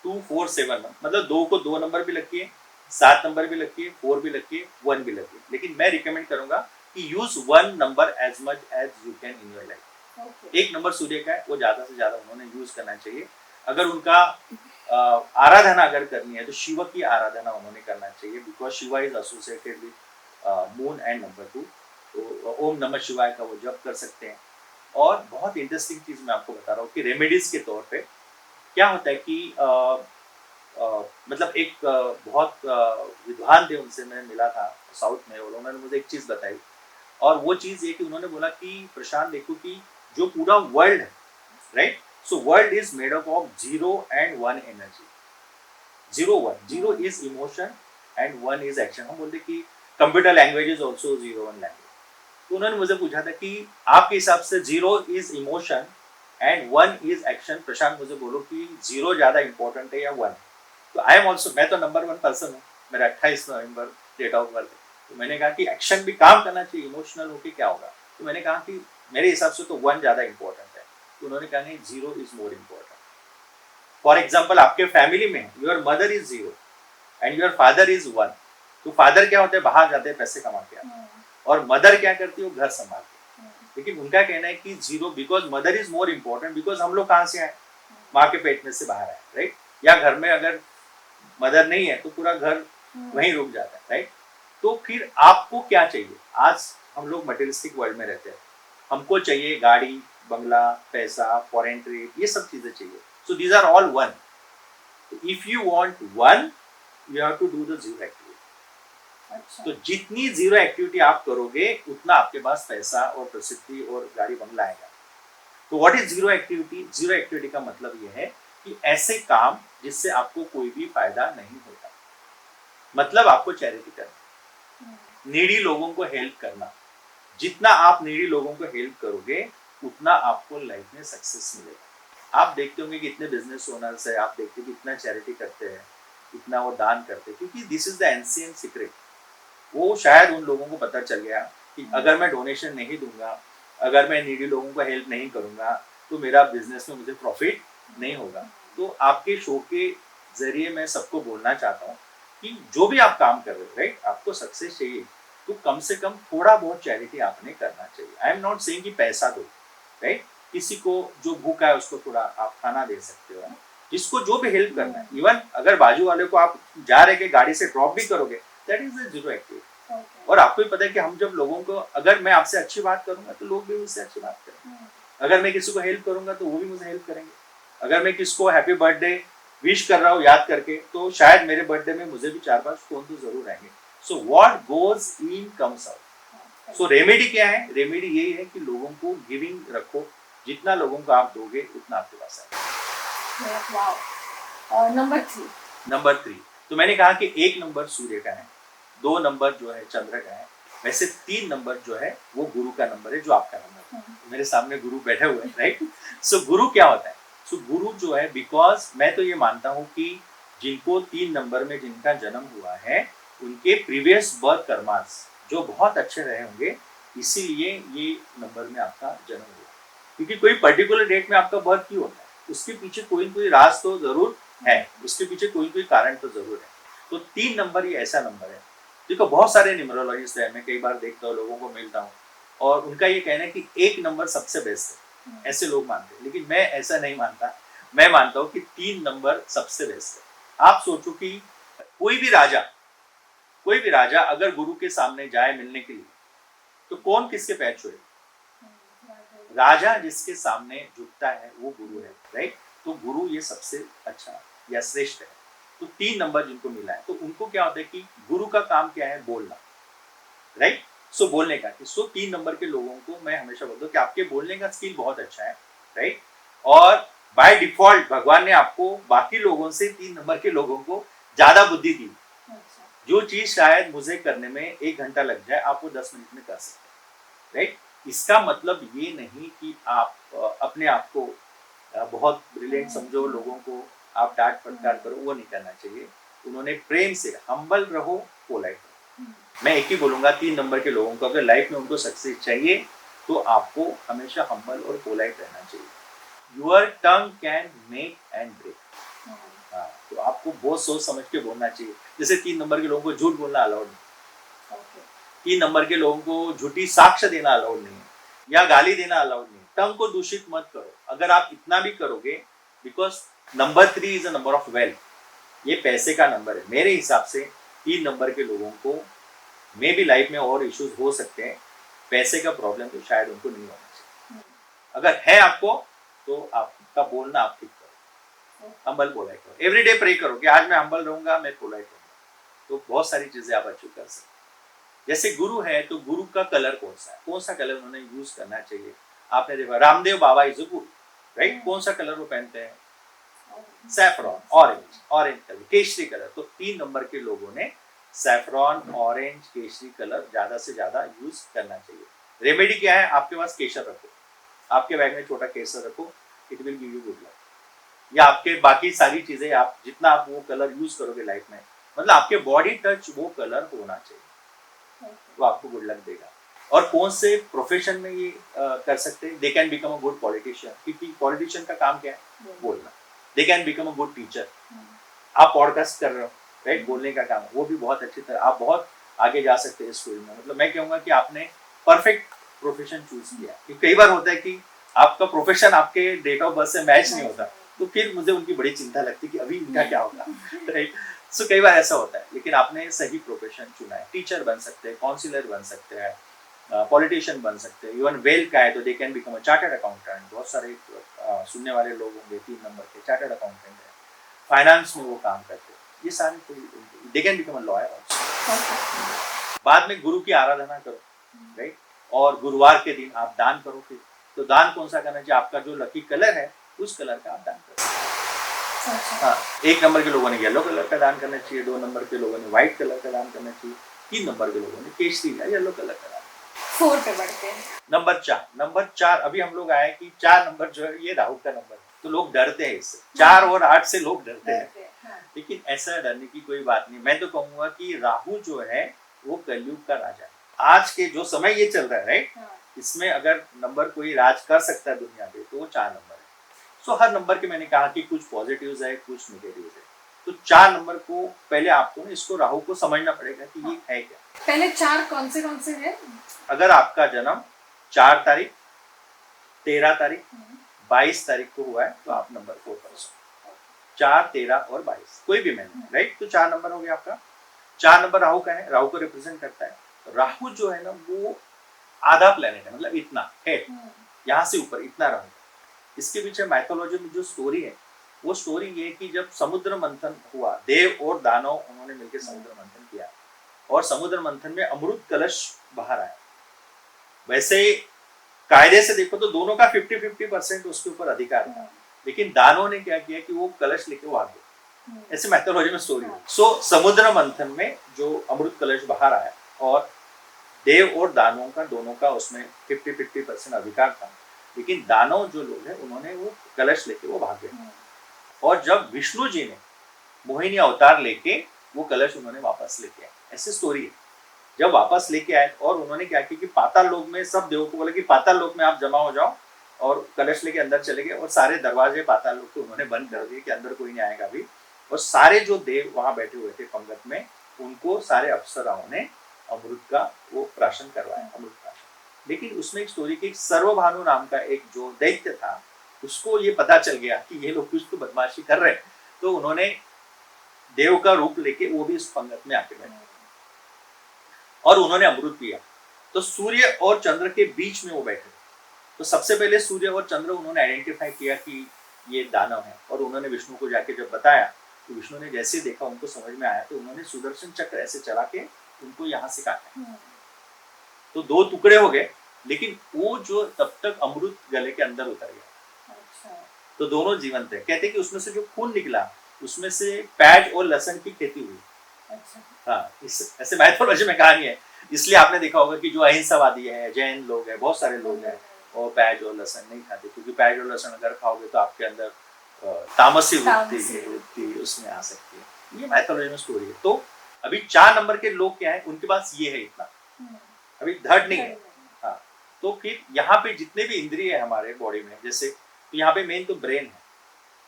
2, 4, 7 मतलब 2 को 2 नंबर भी लकी है, 7 नंबर भी लकी है, 4 भी लकी है, 1 भी लकी है। लेकिन मैं रिकमेंड करूंगा कि use 1 number as much as you can in your life. एक नंबर सूर्य का है, वो ज्यादा से ज्यादा उन्होंने यूज करना चाहिए। अगर उनका आराधना अगर करनी है तो शिव की आराधना उन्होंने करना चाहिए, because Shiva is associated with moon and number 2। तो ओम नमः शिवाय का वो जप कर सकते हैं। और बहुत इंटरेस्टिंग चीज मैं आपको बता रहा हूँ कि रेमेडीज के तौर पे क्या होता है कि मतलब एक बहुत विद्वान थे, उनसे मैं मिला था साउथ में, और उन्होंने मुझे एक चीज बताई। और वो चीज ये कि उन्होंने बोला कि प्रशांत देखो कि जो पूरा वर्ल्ड है, right, so world is made up of 0 and 1 energy. 0, 1, 0 is emotion and 1 is action. हम बोलते कि computer language is also 0, 1 language. तो उन्होंने मुझे पूछा था कि आपके हिसाब से 0 is emotion and 1 is action. Prashant मुझे बोलो कि 0 ज्यादा इंपॉर्टेंट है या 1? तो आई एम ऑल्सो, मैं तो नंबर 1 पर्सन हूँ, मेरा 28 नवंबर डेट ऑफ बर्थ है। तो मैंने कहा कि एक्शन भी काम करना चाहिए, इमोशनल होके क्या होगा? तो मैंने कहा कि मेरे हिसाब से तो 1 ज्यादा इंपॉर्टेंट है। तो उन्होंने कहा नहीं, 0 is more important. For example आपके फैमिली में your mother is 0 and your father is 1। तो फादर क्या होते हैं, बाहर जाते हैं पैसे कमा के आते हैं, और मदर क्या करती है, वो घर संभालती है। लेकिन उनका कहना है कि 0, because mother is more important, because हम लोग कहाँ से आए, माँ के पेट में से बाहर आए, राइट। या घर में अगर मदर नहीं है तो पूरा घर वहीं रुक जाता है, राइट। तो फिर आपको क्या चाहिए? आज हम लोग मटेरियलिस्टिक वर्ल्ड में रहते हैं, हमको चाहिए गाड़ी, बंगला, पैसा, फॉरेन ट्रिप, ये सब चीजें चाहिए। So these are all 1। If you want 1, you have to do the 0 activity. अच्छा। तो जितनी 0 एक्टिविटी आप करोगे उतना आपके पास पैसा और प्रसिद्धि और गाड़ी बंगला आएगा। तो व्हाट इज 0 एक्टिविटी? 0 एक्टिविटी का मतलब ये है कि ऐसे काम जिससे आपको कोई भी फायदा नहीं होता। मतलब आपको चैरिटी करना, नीडी लोगों को हेल्प करना। जितना आप नीडी लोगों को हेल्प करोगे उतना आपको लाइफ में सक्सेस मिलेगा। आप देखते होंगे कि इतने बिजनेस ओनर्स है, आप देखते हैं कि इतना चैरिटी करते हैं, इतना वो दान करते हैं, क्योंकि this is the ancient secret. वो शायद उन लोगों को पता चल गया कि अगर मैं डोनेशन नहीं दूंगा, अगर मैं नीडी लोगों को हेल्प नहीं करूंगा तो मेरा बिजनेस में मुझे प्रॉफिट नहीं होगा। तो आपके शो के जरिए मैं सबको बोलना चाहता हूँ कि जो भी आप काम कर रहे हो, राइट, आपको सक्सेस चाहिए तो कम से कम थोड़ा बहुत चैरिटी आपने करना चाहिए। आई एम नॉट सेइंग कि पैसा दो, राइट, किसी को जो भूखा है उसको थोड़ा आप खाना दे सकते हो, जिसको जो भी हेल्प करना है। इवन अगर बाजू वाले को आप जा रहे के गाड़ी से ड्रॉप भी करोगे, दैट इज द 0 एक्टिविटी। और आपको भी पता है कि हम जब लोगों को, अगर मैं आपसे अच्छी बात करूंगा तो लोग भी मुझसे अच्छी बात करेंगे, अगर मैं किसी को हेल्प करूंगा तो वो भी मुझे हेल्प करेंगे। अगर मैं किसको हैप्पी बर्थडे विश कर रहा हूँ याद करके, तो शायद मेरे बर्थडे में मुझे भी 4-5 फोन तो जरूर आएंगे। So what goes in comes out. So remedy क्या है? रेमेडी यही है कि लोगों को गिविंग रखो, जितना लोगों को आप दोगे उतना आपके पास आएगा। नंबर 3, तो मैंने कहा कि 1 नंबर सूर्य का है, 2 नंबर जो है चंद्र का है, वैसे 3 नंबर जो है वो गुरु का नंबर है, जो आपका नंबर है। मेरे सामने गुरु बैठे हुए हैं, राइट। सो गुरु क्या होता है? सो गुरु जो है, बिकॉज मैं तो ये मानता हूँ कि जिनको 3 नंबर में जिनका जन्म हुआ है उनके प्रीवियस बर्थ कर्मास जो बहुत अच्छे रहे होंगे, इसीलिए ये नंबर में आपका जन्म हुआ। क्योंकि कोई पर्टिकुलर डेट में आपका बर्थ क्यों होता है, उसके पीछे कोई कोई राज तो जरूर है, उसके पीछे कोई कोई कारण तो जरूर है। तो 3 नंबर ये ऐसा नंबर है। देखो बहुत सारे न्यूमरोलॉजिस्ट है, मैं कई बार देखता हूँ, लोगों को मिलता हूँ, और उनका ये कहना है कि 1 नंबर सबसे बेस्ट है, ऐसे लोग मानते हैं। लेकिन मैं ऐसा नहीं मानता, मैं मानता हूँ कि 3 नंबर सबसे बेस्ट है। आप सोचो कि कोई भी राजा अगर गुरु के सामने जाए मिलने के लिए, तो कौन किसके पैर छुए? राजा जिसके सामने झुकता है वो गुरु है, राइट? तो गुरु ये सबसे अच्छा या श्रेष्ठ है। तो 3 नंबर जिनको मिला है, तो उनको क्या होता है कि गुरु का काम क्या है? बोलना, राइट? सो बोलने का। सो 3 नंबर के लोगों को मैं हमेशा बोलता हूँ कि आपके बोलने का स्किल बहुत अच्छा है, राइट? और बाय डिफॉल्ट भगवान ने आपको बाकी लोगों से 3 नंबर के लोगों को ज्यादा बुद्धि दी। जो चीज शायद मुझे करने में 1 घंटा लग जाए, आप वो 10 मिनट में कर सकते हैं, राइट? इसका मतलब ये नहीं कि आप अपने आप को बहुत ब्रिलियंट समझो, लोगों को आप डांट फटकार करो, वो नहीं करना चाहिए। उन्होंने प्रेम से हम्बल रहो, पोलाइट रहो। मैं एक ही बोलूंगा 3 नंबर के लोगों को, अगर लाइफ में उनको सक्सेस चाहिए तो आपको हमेशा हम्बल और पोलाइट रहना चाहिए। Your tongue can make and break. हाँ, तो आपको बहुत सोच समझ के बोलना चाहिए। जैसे 3 नंबर के लोगों को झूठ बोलना अलाउड नहीं, 3 नंबर के लोगों को झूठी साक्ष्य देना अलाउड नहीं है, या गाली देना अलाउड नहीं है। टंग को दूषित मत करो। अगर आप इतना भी करोगे, because number 3 is a number of wealth, ये पैसे का नंबर है। मेरे हिसाब से 3 नंबर के लोगों को मे भी लाइफ में और इश्यूज हो सकते हैं, पैसे का प्रॉब्लम तो शायद उनको नहीं होना चाहिए। अगर है आपको, तो आपका बोलना आप ठीक करो, हम्बल पोलाइट करो। एवरीडे प्रे करो कि आज मैं हम्बल रहूंगा, मैं पोलाइट रहूंगा, तो बहुत सारी चीजें आप अचीव कर सकते हैं। जैसे गुरु है, तो गुरु का कलर कौन सा है, कौन सा कलर उन्होंने यूज करना चाहिए? आपने देखा Ramdev Baba is a Guru, right? कौन सा कलर वो पहनते हैं? Saffron, orange colour, Keshari colour. तो 3 नंबर के लोगों ने सैफरॉन, ऑरेंज, केशरी कलर ज्यादा से ज्यादा यूज करना चाहिए। रेमेडी क्या है? आपके पास केसर रखो, आपके बैग में छोटा केसर रखो, it will give you good luck. या आपके बाकी सारी चीजें, आप जितना आप वो कलर यूज करोगे लाइफ में, मतलब आपके बॉडी टच वो कलर होना चाहिए, तो आपको गुड लक देगा। और कौन से प्रोफेशन में ये कर सकते हैं? They can become a good politician, क्योंकि पॉलिटिशियन का काम क्या है? बोलना। They can become a good teacher. आप पॉडकास्ट कर रहे हो, राइट? बोलने का काम, वो भी बहुत अच्छी तरह, आप बहुत आगे जा सकते हैं इस फील्ड में। मतलब मैं कहूँगा कि आपने परफेक्ट प्रोफेशन चूज किया। क्योंकि कई बार होता है कि आपका प्रोफेशन आपके डेट ऑफ बर्थ से मैच नहीं होता, तो फिर मुझे उनकी बड़ी चिंता लगती है कि अभी इनका क्या होगा, राइट? सो कई बार ऐसा होता है, लेकिन आपने सही प्रोफेशन चुना है। टीचर बन सकते हैं, काउंसिलर बन सकते हैं, पॉलिटिशियन बन सकते हैं। इवन वेल का है तो they can become a chartered accountant. बहुत सारे सुनने वाले लोग होंगे 3 नंबर के चार्टर्ड अकाउंटेंट है, फाइनेंस में वो काम करते हैं। ये सारे they can become a lawyer also. बाद में गुरु की आराधना करो, राइट? और गुरुवार के दिन आप दान करो। फिर तो दान कौन सा करना चाहिए? आपका जो लकी कलर है उस कलर का आप दान करो। हाँ, 1 नंबर के लोगों ने येलो कलर का दान करना चाहिए, 2 नंबर के लोगों ने व्हाइट कलर का दान करना चाहिए, 3 नंबर के लोगों ने केसरी या येलो कलर का दान। 4 पे बढ़ते हैं। नंबर 4 अभी हम लोग आए कि 4 नंबर जो है ये राहु का नंबर है, तो लोग डरते हैं इससे। 4 और 8 से लोग डरते हैं, लेकिन ऐसा डरने की कोई बात नहीं। मैं तो कहूंगा कि राहु जो है वो कलयुग का राजा है। आज के जो समय ये चल रहा है, राइट, इसमें अगर नंबर कोई राज कर सकता है दुनिया पे तो वो 4 नंबर है। सो हर नंबर के मैंने कहा कि कुछ पॉजिटिव्स है, कुछ नेगेटिव्स है। तो 4 नंबर को पहले आपको ना इसको राहु को समझना पड़ेगा कि ये है क्या। पहले 4 कौन से हैं? अगर आपका जन्म 4 तारीख, 13 तारीख, 22 तारीख को हुआ है तो आप नंबर 4 पर 4, 13 और 22 कोई भी महीना, राइट? तो 4 नंबर हो गया आपका। 4 नंबर राहु का है, राहु को रिप्रेजेंट करता है। राहु जो है ना वो आधा प्लेनेट है, मतलब इतना है, यहाँ से ऊपर इतना राहु। इसके पीछे माइथोलॉजी में जो स्टोरी है, वो स्टोरी ये कि जब समुद्र मंथन हुआ, देव और दानव उन्होंने मिलकर समुद्र मंथन किया, और समुद्र मंथन में अमृत कलश बाहर आया। वैसे कायदे से देखो तो दोनों का 50-50% उसके ऊपर अधिकार था, लेकिन दानों ने क्या किया कि वो कलश लेके भाग गए। ऐसे मैथोलॉजी में स्टोरी है। सो समुद्र मंथन में जो अमृत कलश बाहर आया, और देव और दानवों का दोनों का उसमें 50-50% अधिकार था, लेकिन दानव जो लोग हैं उन्होंने वो कलश लेके वो भाग गए। और जब विष्णु जी ने मोहिनी अवतार लेके वो कलश उन्होंने वापस लेके आए, ऐसी स्टोरी है। जब वापस लेके आए और उन्होंने क्या किया कि पाताल लोक में सब देवों को बोला कि पाताल लोक में आप जमा हो जाओ, और कलश लेके अंदर चले गए और सारे दरवाजे पाताल लोक के उन्होंने बंद कर दिए कि अंदर कोई नहीं आएगा अभी। और सारे जो देव वहां बैठे हुए थे पंगत में, उनको सारे अप्सराओं ने अमृत का वो प्राशन करवाया, अमृत प्राशन। लेकिन उसमें एक स्टोरी की, सर्वभानु नाम का एक जो दैत्य था, उसको ये पता चल गया कि ये लोग कुछ तो बदमाशी कर रहे हैं, तो उन्होंने देव का रूप लेके वो भी इस पंगत में आके बैठे और उन्होंने अमृत पिया। तो सूर्य और चंद्र के बीच में वो बैठे। तो सबसे पहले सूर्य और चंद्र उन्होंने आइडेंटिफाई किया कि ये दानव है, और उन्होंने विष्णु को जाके जब बताया तो विष्णु ने जैसे देखा उनको समझ में आया, तो उन्होंने सुदर्शन चक्र ऐसे चला के उनको यहाँ से काटा। तो 2 टुकड़े हो गए, लेकिन वो जो तब तक अमृत गले के अंदर उतर गया। तो दोनों जीवंत है। कहते कि उसमें से जो खून निकला उसमें से प्याज और लहसुन की खेती हुई। हाँ, इस ऐसे मैथोलॉजी में कहानी है। इसलिए आपने देखा होगा कि जो अहिंसावादी है, जैन लोग हैं, बहुत सारे लोग हैं, और प्याज और लहसुन नहीं खाते, क्योंकि प्याज और लहसुन अगर खाओगे तो आपके अंदर तामसी वृत्ति उसमें आ सकती है। ये मैथोलॉजी में स्टोरी है। तो अभी 4 नंबर के लोग क्या है, उनके पास ये है इतना, अभी धड़ नहीं है। हाँ, तो फिर यहाँ पे जितने भी इंद्रिय है हमारे बॉडी में, जैसे तो यहाँ पे मेन तो ब्रेन है,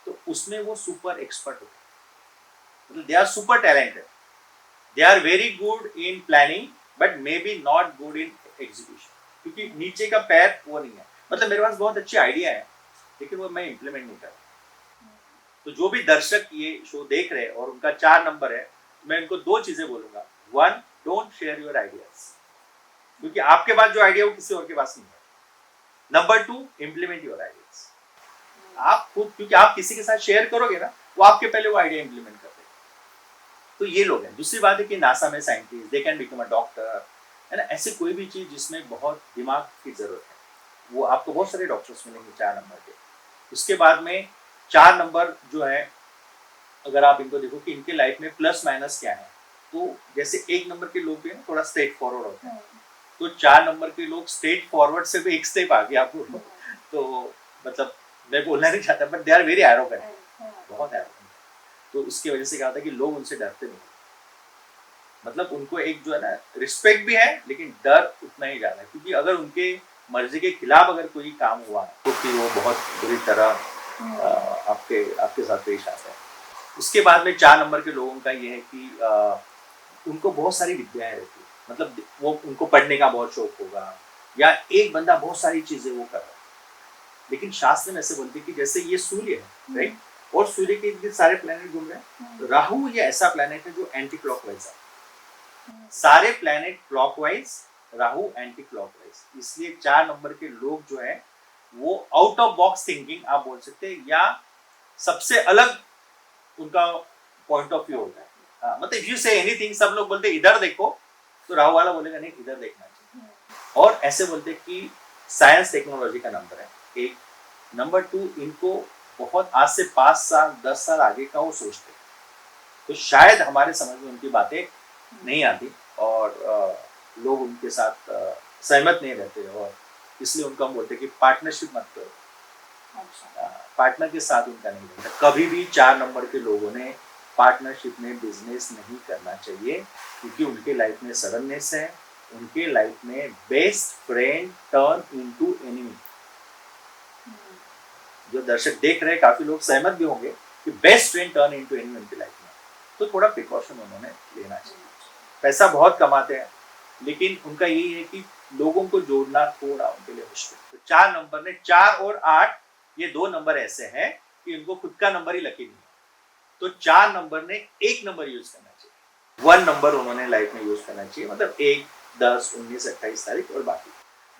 तो उसमें वो सुपर एक्सपर्ट होते हैं, मतलब they are super talented, they are very good in planning but may be not good in execution, क्योंकि नीचे का पैर वो नहीं है। मतलब मेरे पास बहुत अच्छी आइडिया है, लेकिन वो मैं इम्प्लीमेंट नहीं कर रहा। तो जो भी दर्शक ये शो देख रहे हैं और उनका 4 नंबर है, तो मैं इनको 2 चीजें बोलूंगा। 1, डोंट शेयर योर आइडियाज, क्योंकि आपके पास जो आइडिया वो किसी और के पास नहीं है। Number 2, implement your ideas. आप खुद, क्योंकि आप किसी के साथ शेयर करोगे ना, वो आपके पहले वो आइडिया इम्प्लीमेंट कर देगा। तो ये लोग हैं। दूसरी बात है कि नासा में scientist, they can become a doctor, है ना। ऐसे कोई भी चीज जिसमें बहुत दिमाग की जरूरत है, वो आपको बहुत सारे डॉक्टर्स मिलेंगे 4 नंबर के। उसके बाद में 4 नंबर जो है, अगर आप इनको देखो कि इनके लाइफ में प्लस माइनस क्या है, तो जैसे 1 नंबर के लोग भी थोड़ा स्ट्रेट फॉरवर्ड होते हैं, तो 4 नंबर के लोग स्ट्रेट फॉरवर्ड से भी एक स्टेप आगे आपको, तो मतलब मैं बोलना नहीं चाहता, but they are very arrogant, बहुत एरोगेंट। तो इसकी वजह से क्या होता है कि लोग उनसे डरते नहीं, मतलब उनको एक जो है ना रिस्पेक्ट भी है, लेकिन डर उतना ही ज्यादा है, क्योंकि अगर उनके मर्जी के खिलाफ अगर कोई काम हुआ तो फिर वो बहुत बुरी तरह आपके साथ पेश आता है। उसके बाद में 4 नंबर के लोगों का ये है कि उनको बहुत सारी विद्याएं रहती है, मतलब वो उनको पढ़ने का बहुत शौक होगा, या एक बंदा बहुत सारी चीजें वो कर रहा है। लेकिन शास्त्र में ऐसे बोलते हैं कि जैसे ये सूर्य है, राइट, और सूर्य के इर्द सारे प्लैनेट घूम रहे हैं, तो राहु ये ऐसा प्लैनेट है जो एंटी क्लॉकवाइज है। सारे planet clockwise, Rahu anti clockwise. इसलिए 4 नंबर के लोग जो है वो आउट ऑफ बॉक्स थिंकिंग आप बोल सकते हैं, या सबसे अलग उनका पॉइंट ऑफ व्यू होता है। हाँ, मतलब इफ यू से एनीथिंग, सब लोग बोलते इधर देखो, तो राहु वाला बोलेगा नहीं इधर देखना चाहिए। और ऐसे बोलते कि साइंस टेक्नोलॉजी का नंबर है 1। नंबर 2, इनको बहुत आज से 5 साल 10 साल आगे का वो सोचते, तो शायद हमारे समझ में उनकी बातें नहीं आती, और लोग उनके साथ सहमत नहीं रहते, और इसलिए उनको हम बोलते कि पार्टनरशिप मत करो। पार्टनर के साथ उनका नहीं रहता। कभी भी 4 नंबर के लोगों ने पार्टनरशिप में बिजनेस नहीं करना चाहिए, क्योंकि उनके लाइफ में सडननेस है, उनके लाइफ में best friend turn into enemy. जो दर्शक देख रहे हैं, काफी लोग सहमत भी होंगे कि best friend turn into enemy उनकी लाइफ में, तो थोड़ा प्रिकॉशन उन्होंने लेना चाहिए। पैसा बहुत कमाते हैं, लेकिन उनका यही है कि लोगों को जोड़ना थोड़ा उनके लिए मुश्किल। तो 4 नंबर ने 4 और 8, ये 2 नंबर ऐसे हैं कि उनको खुद का नंबर ही लकी नहीं है, तो 4 नंबर ने 1 नंबर यूज करना चाहिए, 1 नंबर उन्होंने लाइफ में यूज करना चाहिए, मतलब 1, 10, 19, 28 तारीख और बाकी।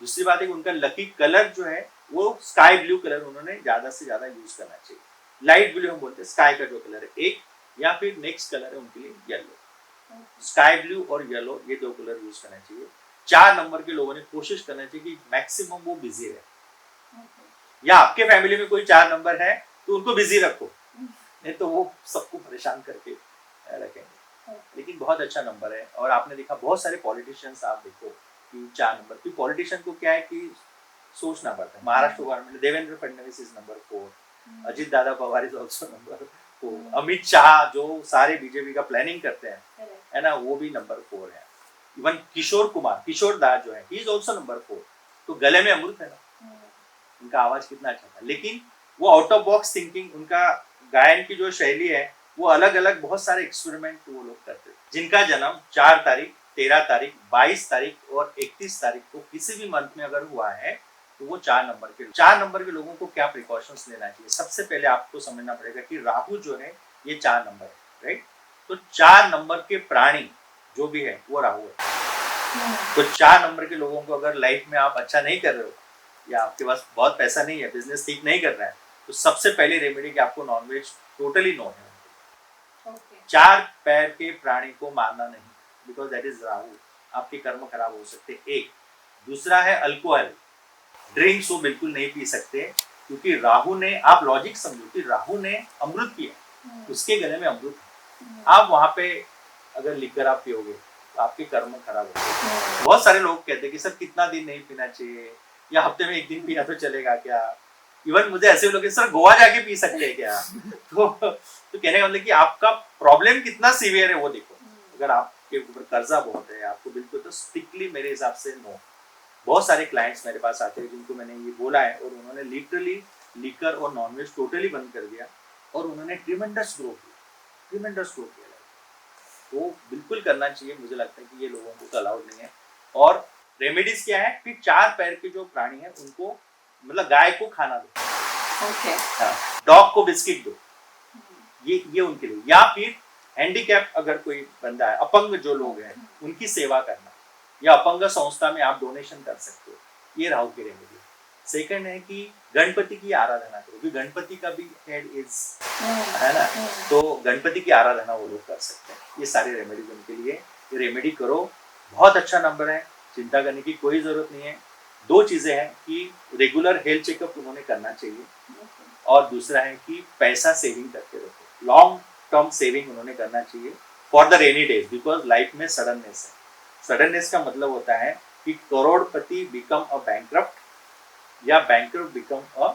दूसरी बात है कि उनका लकी कलर जो है वो स्काई ब्लू कलर उन्होंने ज्यादा से ज्यादा यूज करना चाहिए। लाइट ब्लू हम बोलते हैं, स्काई का जो कलर है 1, या फिर नेक्स्ट कलर है उनके लिए येलो। स्काई ब्लू और येलो, ये 2 कलर यूज करना चाहिए। 4 नंबर के लोगों ने कोशिश करना चाहिए कि मैक्सिमम वो बिजी रहे, या आपके फैमिली में कोई 4 नंबर है तो उनको बिजी रखो, नहीं तो वो सबको परेशान करके रखेंगे। लेकिन बहुत अच्छा नंबर है, और आपने देखा बहुत सारे पॉलिटिशियंस आप देखो कि 4 नंबर की। पॉलिटिशियन को क्या है कि सोचना पड़ता है। Maharashtra government Devendra Fadnavis is number 4, Ajit Dada Pawar is also number 4, Amit Shah जो सारे बीजेपी का प्लानिंग करते हैं, है ना, वो भी नंबर 4 है। इवन किशोर दा जो है, ही इज ऑल्सो नंबर 4। तो गले में अमृत है ना, उनका आवाज कितना अच्छा था, लेकिन वो आउट ऑफ बॉक्स थिंकिंग, उनका गायन की जो शैली है वो अलग अलग बहुत सारे एक्सपेरिमेंट वो लोग करते थे। जिनका जन्म 4 तारीख, 13 तारीख, 22 तारीख और 31 तारीख को किसी भी मंथ में अगर हुआ है तो वो 4 नंबर के लोगों को क्या प्रिकॉशंस लेना चाहिए। सबसे पहले आपको समझना पड़ेगा कि राहु जो है ये 4 नंबर है, राइट। तो 4 नंबर के प्राणी जो भी है वो राहु है। तो 4 नंबर के लोगों को अगर लाइफ में आप अच्छा नहीं कर रहे हो या आपके पास बहुत पैसा नहीं है, बिजनेस ठीक नहीं कर रहा है, तो सबसे पहली रेमेडी कि आपको नॉनवेज टोटली नो है। 4 पैर के प्राणी को मारना नहीं, बिकॉज दैट इज राहु, आपके कर्म खराब हो सकते। एक दूसरा है अल्कोहल, ड्रिंक्स वो बिल्कुल नहीं पी सकते, क्योंकि राहु ने, आप लॉजिक समझो कि राहु ने अमृत पिया, उसके गले में अमृत है। आप वहां पे अगर लिकर आप पियोगे तो आपके कर्म खराब होंगे। बहुत सारे लोग कहते हैं कि सर कितना दिन नहीं पीना चाहिए, या हफ्ते में 1 दिन पिया तो चलेगा क्या। इवन मुझे ऐसे लोग सर गोवा जाके पी सकते हैं क्या। तो कहने का मतलब कि आपका प्रॉब्लम कितना सीवियर है वो देखो। अगर आपके ऊपर कर्जा बहुत है, आपको बिल्कुल, तो स्ट्रिक्टली मेरे हिसाब से नो। बहुत सारे क्लाइंट्स मेरे पास आते हैं जिनको मैंने ये बोला है और उन्होंने लिटरली लिकर और नॉनवेज टोटली बंद कर दिया और उन्होंने ट्रिमेंडस ग्रो किया। तो बिल्कुल करना चाहिए, मुझे लगता है कि ये लोगों को तो अलाउड नहीं है। और रेमेडीज क्या है कि 4 पैर के जो प्राणी है उनको, मतलब गाय को खाना दो, हाँ, डॉग को बिस्किट दो, ये उनके लिए। या फिर हैंडीकैप अगर कोई बंदा है, अपंग जो लोग हैं उनकी सेवा करना, या अपंग संस्था में आप डोनेशन कर सकते हो, ये राहु की रेमेडी। सेकंड है कि गणपति की आराधना करो, क्योंकि गणपति का भी हेड इज है ना, तो गणपति की आराधना वो लोग कर सकते हैं। ये सारी रेमेडीज उनके लिए, ये रेमेडी करो, बहुत अच्छा नंबर है, चिंता करने की कोई जरूरत नहीं है। 2 चीजें हैं कि रेगुलर हेल्थ चेकअप उन्होंने करना चाहिए, और दूसरा है कि पैसा सेविंग करके रखो, लॉन्ग टर्म सेविंग उन्होंने करना चाहिए for the rainy days, because life में सडननेस है। सडननेस का मतलब होता है कि करोड़पति बिकम अ बैंकरप्ट या बैंकरप्ट बिकम अ,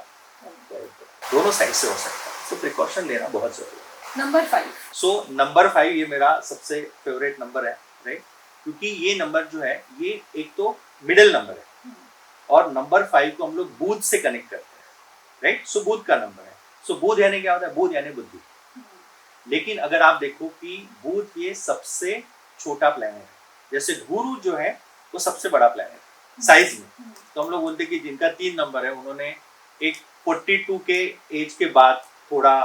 दोनों साइड से हो सकता है। सो प्रिकॉशन लेना बहुत जरूरी है। नंबर 5। सो नंबर 5 ये मेरा सबसे फेवरेट नंबर है, राइट, क्योंकि ये नंबर जो है ये एक तो मिडिल नंबर है, और नंबर 5 को हम लोग बुध से कनेक्ट करते हैं, राइट। सो बुध का नंबर है। सो बुध यानी क्या होता है, बुध यानी बुद्धि। लेकिन अगर आप देखो कि बुध ये सबसे छोटा प्लैनेट है, जैसे गुरु जो है वो सबसे बड़ा प्लैनेट साइज में। तो हम लोग बोलते हैं कि जिनका 3 नंबर है उन्होंने एक 42 के एज के बाद थोड़ा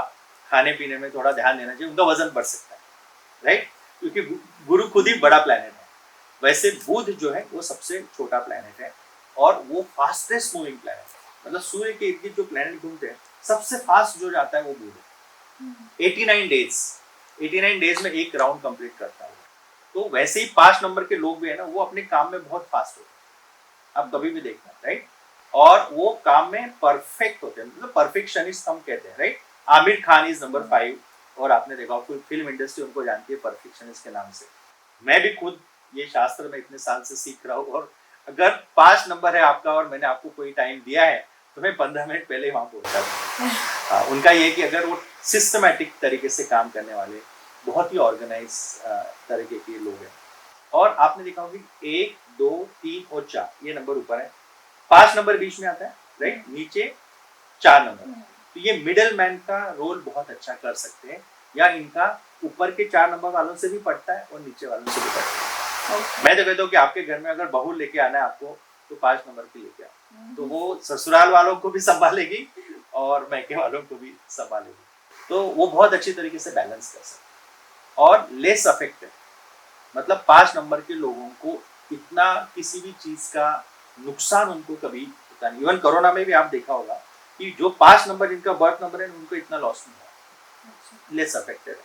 खाने पीने में थोड़ा ध्यान देना चाहिए, उनका वजन बढ़ सकता है, राइट, क्योंकि गुरु खुद ही बड़ा प्लैनेट है। वैसे बुध जो है वो सबसे छोटा प्लैनेट है, और वो फास्टेस्ट मूविंग प्लैनेट है, मतलब सूर्य के इर्द गिर्द जो प्लैनेट घूमते हैं सबसे फास्ट जो जाता है वो बुध है। 89 डेज में एक राउंड कंप्लीट करता है। तो वैसे ही 5 नंबर के लोग भी है ना, वो अपने काम में बहुत फास्ट होते हैं, आप कभी भी देखना, राइट, और वो काम में परफेक्ट होते हैं, मतलब परफेक्शनिस्ट हम कहते हैं, right. Aamir Khan is number 5, और आपने देखा फिल्म इंडस्ट्री उनको जानती है परफेक्शनिस्ट के नाम से। मैं भी खुद ये शास्त्र में इतने साल से सीख रहा हूँ, और अगर 5 नंबर है आपका और मैंने आपको कोई टाइम दिया है तो मैं 15 मिनट पहले वहां पहुंचा हूँ। उनका ये कि अगर वो सिस्टमैटिक तरीके से काम करने वाले, बहुत ही ऑर्गेनाइज तरीके के लोग हैं। और आपने देखा होगा कि 1, 2, 3 और 4 ये नंबर ऊपर है, 5 नंबर बीच में आता है, राइट, नीचे 4 नंबर। तो ये मिडिल मैन का रोल बहुत अच्छा कर सकते हैं, या इनका ऊपर के 4 नंबर वालों से भी पड़ता है और नीचे वालों से भी पड़ता है। मैं तो कहता हूँ कि आपके घर में अगर बहू लेके आना है आपको, तो 5 नंबर की लेके आओ, तो वो ससुराल वालों को भी संभालेगी और मैके वालों को भी संभालेगी, तो वो बहुत अच्छी तरीके से बैलेंस कर सकते हैं और लेस अफेक्टेड। मतलब 5 नंबर के लोगों को इतना किसी भी चीज का नुकसान उनको कभी होता नहीं। इवन कोरोना में भी आप देखा होगा कि जो 5 नंबर जिनका बर्थ नंबर है उनको इतना लॉस नहीं हुआ, लेस अफेक्टेड है।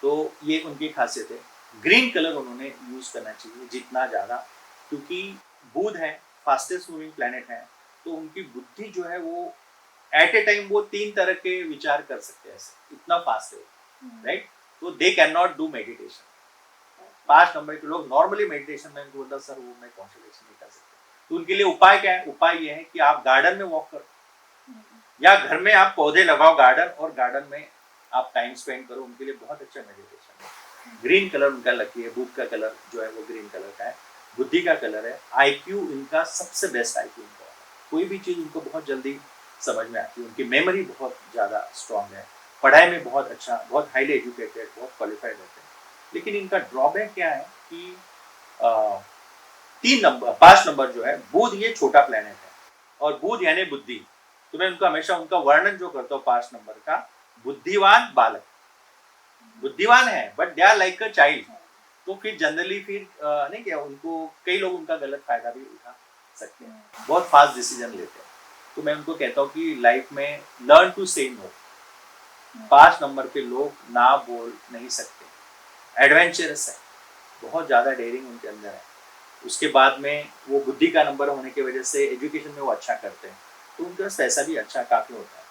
तो ये उनकी खासियत है। ग्रीन कलर उन्होंने यूज करना चाहिए जितना ज्यादा, क्योंकि बुध है, फास्टेस्ट मूविंग प्लैनेट है, तो उनकी बुद्धि जो है वो एट ए टाइम वो 3 तरह के विचार कर सकते हैं, इतना फास्ट है, राइट। तो they can not do meditation. 5 number के लोग नॉर्मली मेडिटेशन में बोलता सर वो मैं कॉन्सेंट्रेशन नहीं कर सकता, तो उनके लिए उपाय क्या है? उपाय ये है कि आप गार्डन में वॉक करो, या घर में आप पौधे लगाओ गार्डन, और गार्डन में आप टाइम स्पेंड करो, उनके लिए बहुत अच्छा मेडिटेशन है। ग्रीन कलर उनका लकी है, बुध का कलर जो है वो ग्रीन कलर का है, बुद्धि का कलर है, आईक्यू इनका सबसे बेस्ट आईक्यू इनका है, कोई भी चीज़ उनको बहुत जल्दी समझ में आती है, उनकी मेमोरी बहुत ज़्यादा स्ट्रांग है, पढ़ाई में बहुत अच्छा, बहुत हाईली एजुकेटेड, बहुत क्वालिफाइड रहते हैं। लेकिन इनका ड्रॉबैक क्या है कि 5 नंबर जो है, बुध ये छोटा प्लेनेट है और बुध यानी बुद्धि, तो मैं उनका हमेशा उनका वर्णन जो करता हूँ 5 नंबर का, बुद्धिवान बालक, बुद्धिवान है but they are like a child. तो फिर जनरली फिर नहीं क्या, उनको कई लोग उनका गलत फायदा भी उठा सकते हैं, बहुत फास्ट डिसीजन लेते हैं। तो मैं उनको कहता हूँ कि लाइफ में लर्न टू से नो। 5 नंबर के लोग ना बोल नहीं सकते, एडवेंचरस है, बहुत ज़्यादा डेयरिंग उनके अंदर है। उसके बाद में वो बुद्धि का नंबर होने की वजह से एजुकेशन में वो अच्छा करते हैं, तो उनके पास पैसा भी अच्छा काफ़ी होता है।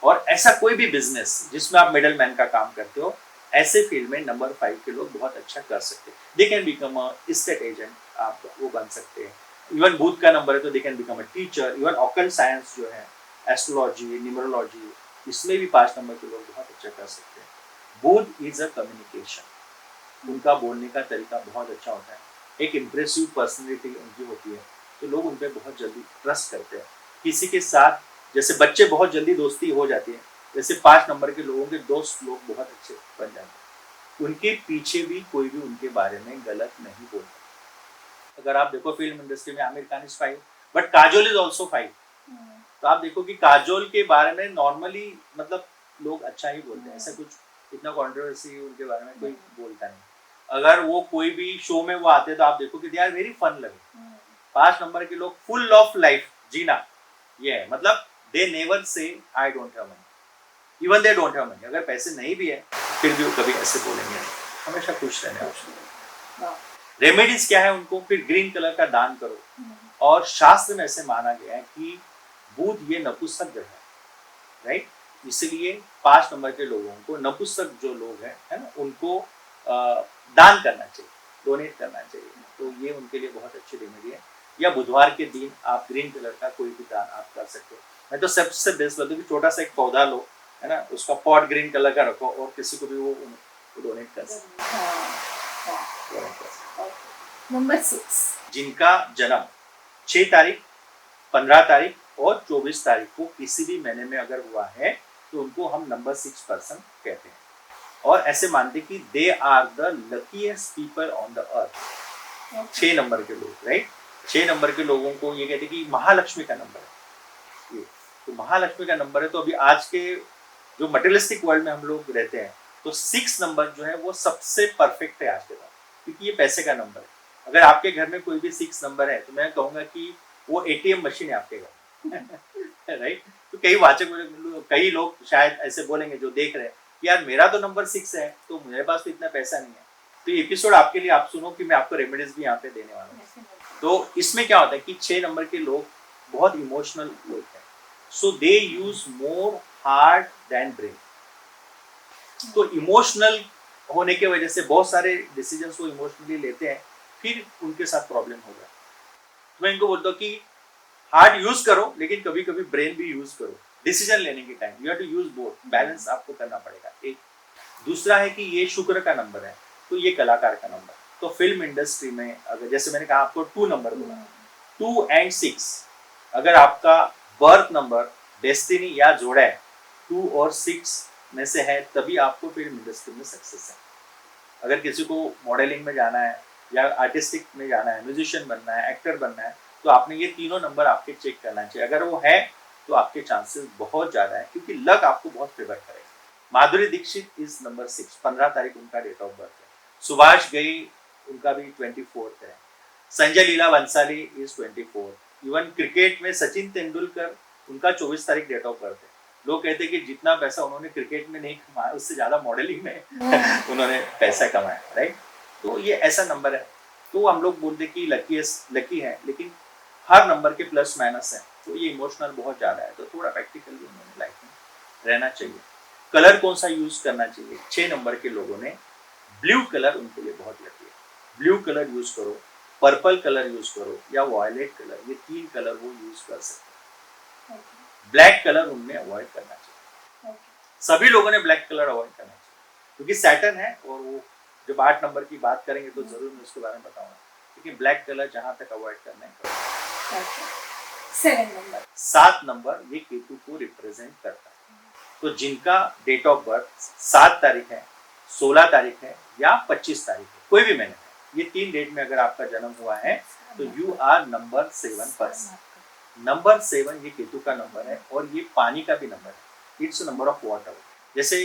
और ऐसा कोई भी बिजनेस जिसमें आप मिडल मैन का काम करते हो, ऐसे फील्ड में नंबर 5 के लोग बहुत अच्छा कर सकते हैं। They can become a state agent, आप वो बन सकते हैं। इवन बुध का नंबर है तो they can become a teacher. Even occult science जो है, एस्ट्रोलॉजी, न्यूमरोलॉजी, इसमें भी 5 नंबर के लोग बहुत अच्छा कर सकते हैं। बुध इज अ कम्युनिकेशन, उनका बोलने का तरीका बहुत अच्छा होता है, एक इम्प्रेसिव पर्सनैलिटी उनकी होती है, तो लोग उन पर बहुत जल्दी ट्रस्ट करते हैं। किसी के साथ जैसे बच्चे बहुत जल्दी दोस्ती हो जाती है, जैसे 5 नंबर के लोगों के दोस्त लोग बहुत अच्छे बन जाते हैं। उनके पीछे भी कोई भी उनके बारे में गलत नहीं बोलता। अगर आप देखो फिल्म इंडस्ट्री में Aamir Khan is 5 but Kajol is also 5, तो आप देखो कि काजोल के बारे में नॉर्मली मतलब लोग अच्छा ही बोलते हैं, ऐसा कुछ इतना कॉन्ट्रोवर्सी उनके बारे में कोई बोलता नहीं। अगर वो कोई भी शो में वो आते हैं तो आप देखो कि दे आर वेरी फन लगे। 5 नंबर के लोग फुल ऑफ लाइफ जीना, ये है मतलब they never say I don't have money, even they don't have money. अगर पैसे नहीं भी है फिर भी वो कभी ऐसे बोलेंगे नहीं, हमेशा खुश रहने वाले। रेमेडीज क्या है उनको, फिर ग्रीन कलर का दान करो। और शास्त्र में ऐसे माना गया है कि बुध ये नपुंसक ग्रह है, राइट, इसलिए 5 नंबर के लोगों को, नपुंसक जो लोग हैं है ना, उनको दान करना चाहिए, डोनेट करना चाहिए। तो ये उनके लिए बहुत अच्छी रेमेडी है। या बुधवार के दिन आप ग्रीन कलर का कोई भी दान आप कर सकते हो। मैं तो सबसे बेस्ट बताऊँ कि छोटा सा एक पौधा लो, है ना, उसका पॉट ग्रीन कलर का रखो और किसी को भी वो डोनेट कर सकते हो। नंबर 6, जिनका जन्म 6 तारीख, 15 तारीख और 24 तारीख को किसी भी महीने में अगर हुआ है तो उनको हम नंबर 6 पर्सन कहते हैं। और ऐसे मानते कि they are the luckiest people on the earth. 6 नंबर के लोग, राइट, 6 नंबर के लोगों को ये कहते हैं कि महालक्ष्मी का नंबर है ये, तो महालक्ष्मी का नंबर है। तो अभी आज के जो मटेरियलिस्टिक वर्ल्ड में हम लोग रहते हैं तो 6 नंबर जो है वो सबसे परफेक्ट है आज के बाद, क्योंकि ये पैसे का नंबर है। अगर आपके घर में कोई भी 6 नंबर है तो मैं कहूँगा कि वो ATM मशीन है आपके घर राइट। तो कई लोग शायद ऐसे बोलेंगे जो देख रहे हैं, यार मेरा तो नंबर 6 है तो मेरे पास तो इतना पैसा नहीं है। तो ये एपिसोड आपके लिए, आप सुनो कि मैं आपको रेमेडीज भी यहाँ पे देने वाला हूँ। तो इसमें क्या होता है कि 6 नंबर के लोग बहुत इमोशनल लोग हैं, so they use more heart than brain. तो इमोशनल होने की वजह से बहुत सारे डिसीजंस वो इमोशनली लेते हैं, फिर उनके साथ प्रॉब्लम हो जाए। तो मैं इनको बोलता हूँ कि हार्ट यूज करो लेकिन कभी कभी ब्रेन भी यूज करो डिसीजन लेने के time. You have to use both, balance आपको करना पड़ेगा। एक दूसरा है कि ये शुक्र का नंबर है, तो ये कलाकार का नंबर। तो फिल्म इंडस्ट्री में अगर जैसे मैंने कहा आपको 2 नंबर बोला, 2 and 6 अगर आपका बर्थ नंबर डेस्टिनी या जोड़ा है 2 और 6 में से है, तभी आपको फिल्म इंडस्ट्री में सक्सेस है। अगर किसी को मॉडलिंग में जाना है या आर्टिस्टिक में जाना है, म्यूजिशियन बनना है, एक्टर बनना है, तो आपने ये तीनों नंबर आपके चेक करना चाहिए। अगर वो है तो आपके चांसेस बहुत ज़्यादा है, क्योंकि लक आपको बहुत फेवर करेगा। माधुरी दीक्षित इज नंबर 6, 15 तारीख उनका डेट ऑफ बर्थ है। सुभाष घई उनका भी 24 है। Sanjay Leela Bhansali is 24। Even cricket में सचिन तेंदुलकर उनका 24 तारीख डेट ऑफ बर्थ है। लोग कहते हैं कि जितना पैसा उन्होंने क्रिकेट में नहीं कमाया उससे ज़्यादा मॉडलिंग में उन्होंने पैसा कमाया, राइट। तो ये ऐसा नंबर है। तो हम लोग बोलते कि लकी है, लेकिन हर नंबर के प्लस माइनस है। तो ये इमोशनल बहुत ज़्यादा है, तो थोड़ा प्रैक्टिकल भी उन्होंने लाइफ में रहना चाहिए। कलर कौन सा यूज करना चाहिए, 6 नंबर के लोगों ने ब्लू कलर उनके लिए बहुत लकी है। ब्लू कलर यूज करो, पर्पल कलर यूज करो या वॉयलेट कलर, ये 3 कलर वो यूज कर सकते हैं। ब्लैक कलर उनमें अवॉइड करना चाहिए। सभी लोगों ने ब्लैक कलर अवॉइड करना चाहिए, क्योंकि सैटर्न है और वो जब 8 नंबर की बात करेंगे तो जरूर मैं उसके बारे में बताऊंगा, लेकिन ब्लैक कलर जहां तक अवॉइड करना है। 7 नंबर 7 नंबर ये केतु को रिप्रेजेंट करता है। तो जिनका डेट ऑफ बर्थ 7 तारीख है, 16 तारीख है या 25 तारीख है, कोई भी महीने है, ये 3 डेट में अगर आपका जन्म हुआ है तो you are number 7 person. Number 7 ये केतु का नंबर है और ये पानी का भी नंबर है। It's number of water. जैसे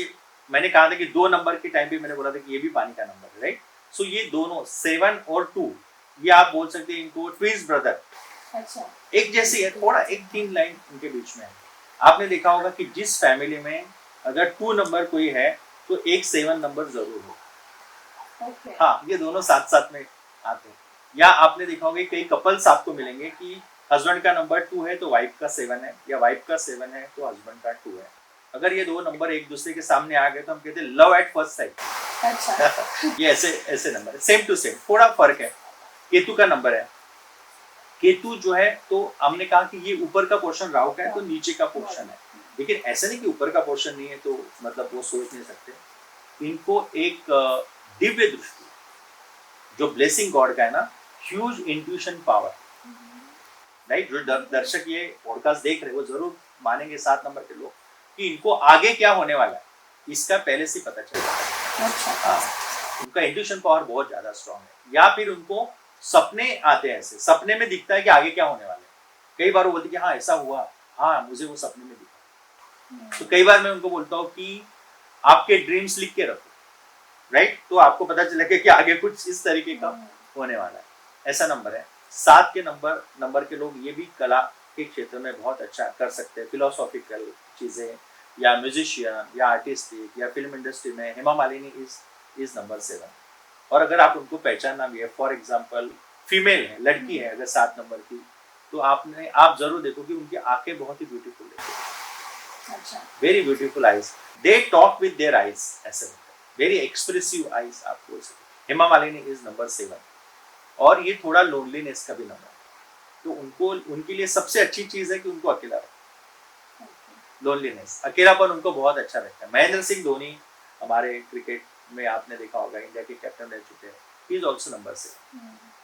मैंने कहा था कि 2 नंबर के टाइम पे मैंने बोला था कि ये भी पानी का नंबर है, राइट। सो ये दोनों 7 और 2 ये आप बोल सकते हैं इनको ट्विंस ब्रदर। अच्छा, एक जैसी है, थोड़ा एक 3 लाइन उनके बीच में है। आपने देखा होगा कि जिस फैमिली में अगर 2 नंबर कोई है तो एक 7 नंबर जरूर हो। ओके। हाँ, ये दोनों साथ साथ में आते हैं। या आपने देखा होगा कई कपल्स आपको मिलेंगे कि हस्बैंड का नंबर 2 है तो वाइफ का 7 है, या वाइफ का 7 है तो हस्बैंड का 2 है। अगर ये 2 नंबर एक दूसरे के सामने आ गए तो हम कहते हैं लव एट फर्स्ट साइट। अच्छा। ये ऐसे ऐसे नंबर है, सेम टू सेम, थोड़ा फर्क है। केतु का नंबर है, केतु जो है तो हमने कहा कि ये ऊपर का पोर्शन राहु का है तो नीचे का पोर्शन है, लेकिन ऐसा नहीं कि ऊपर का पोर्शन नहीं है तो मतलब वो सोच नहीं सकते। इनको एक दिव्य दृष्टि, जो ब्लेसिंग गॉड का है ना, ह्यूज इंट्यूशन पावर, राइट। जो दर्शक ये पॉडकास्ट देख रहे हैं वो जरूर मानेंगे 7 नंबर के लोग कि इनको आगे क्या होने वाला है इसका पहले से पता चल रहा है। अच्छा। उनका इंट्यूशन पावर बहुत ज्यादा स्ट्रांग है। या फिर उनको सपने आते हैं, ऐसे सपने में दिखता है कि आगे क्या होने वाला है। कई बार वो बोलते कि हाँ ऐसा हुआ, हाँ मुझे वो सपने में दिखा। तो कई बार मैं उनको बोलता हूँ कि आपके ड्रीम्स लिख के रखो, राइट, तो आपको पता चलेगा कि आगे कुछ इस तरीके का होने वाला है। ऐसा नंबर है। 7 के नंबर के लोग ये भी कला के क्षेत्र में बहुत अच्छा कर सकते हैं, फिलोसॉफिकल चीजें, या म्यूजिशियन, या आर्टिस्टिक, या फिल्म इंडस्ट्री में। Hema Malini is number 7। और अगर आप उनको पहचानना भी है, फॉर एग्जाम्पल फीमेल है, लड़की है अगर 7 नंबर की, तो आप जरूर देखो कि उनकी आंखें बहुत ही ब्यूटीफुल है। अच्छा। Very beautiful eyes, they talk with their eyes, ऐसे वेरी एक्सप्रेसिव आईज आप बोल सकते। Hema Malini is number 7। और ये थोड़ा लोनलीनेस का भी नंबर है, तो उनके लिए सबसे अच्छी चीज है कि उनको अकेला रखो। लोनलीनेस, अकेलापन उनको बहुत अच्छा लगता है। महेंद्र सिंह धोनी हमारे क्रिकेट में आपने देखा होगा, इंडिया के कैप्टन रह चुके हैं, he is also number 7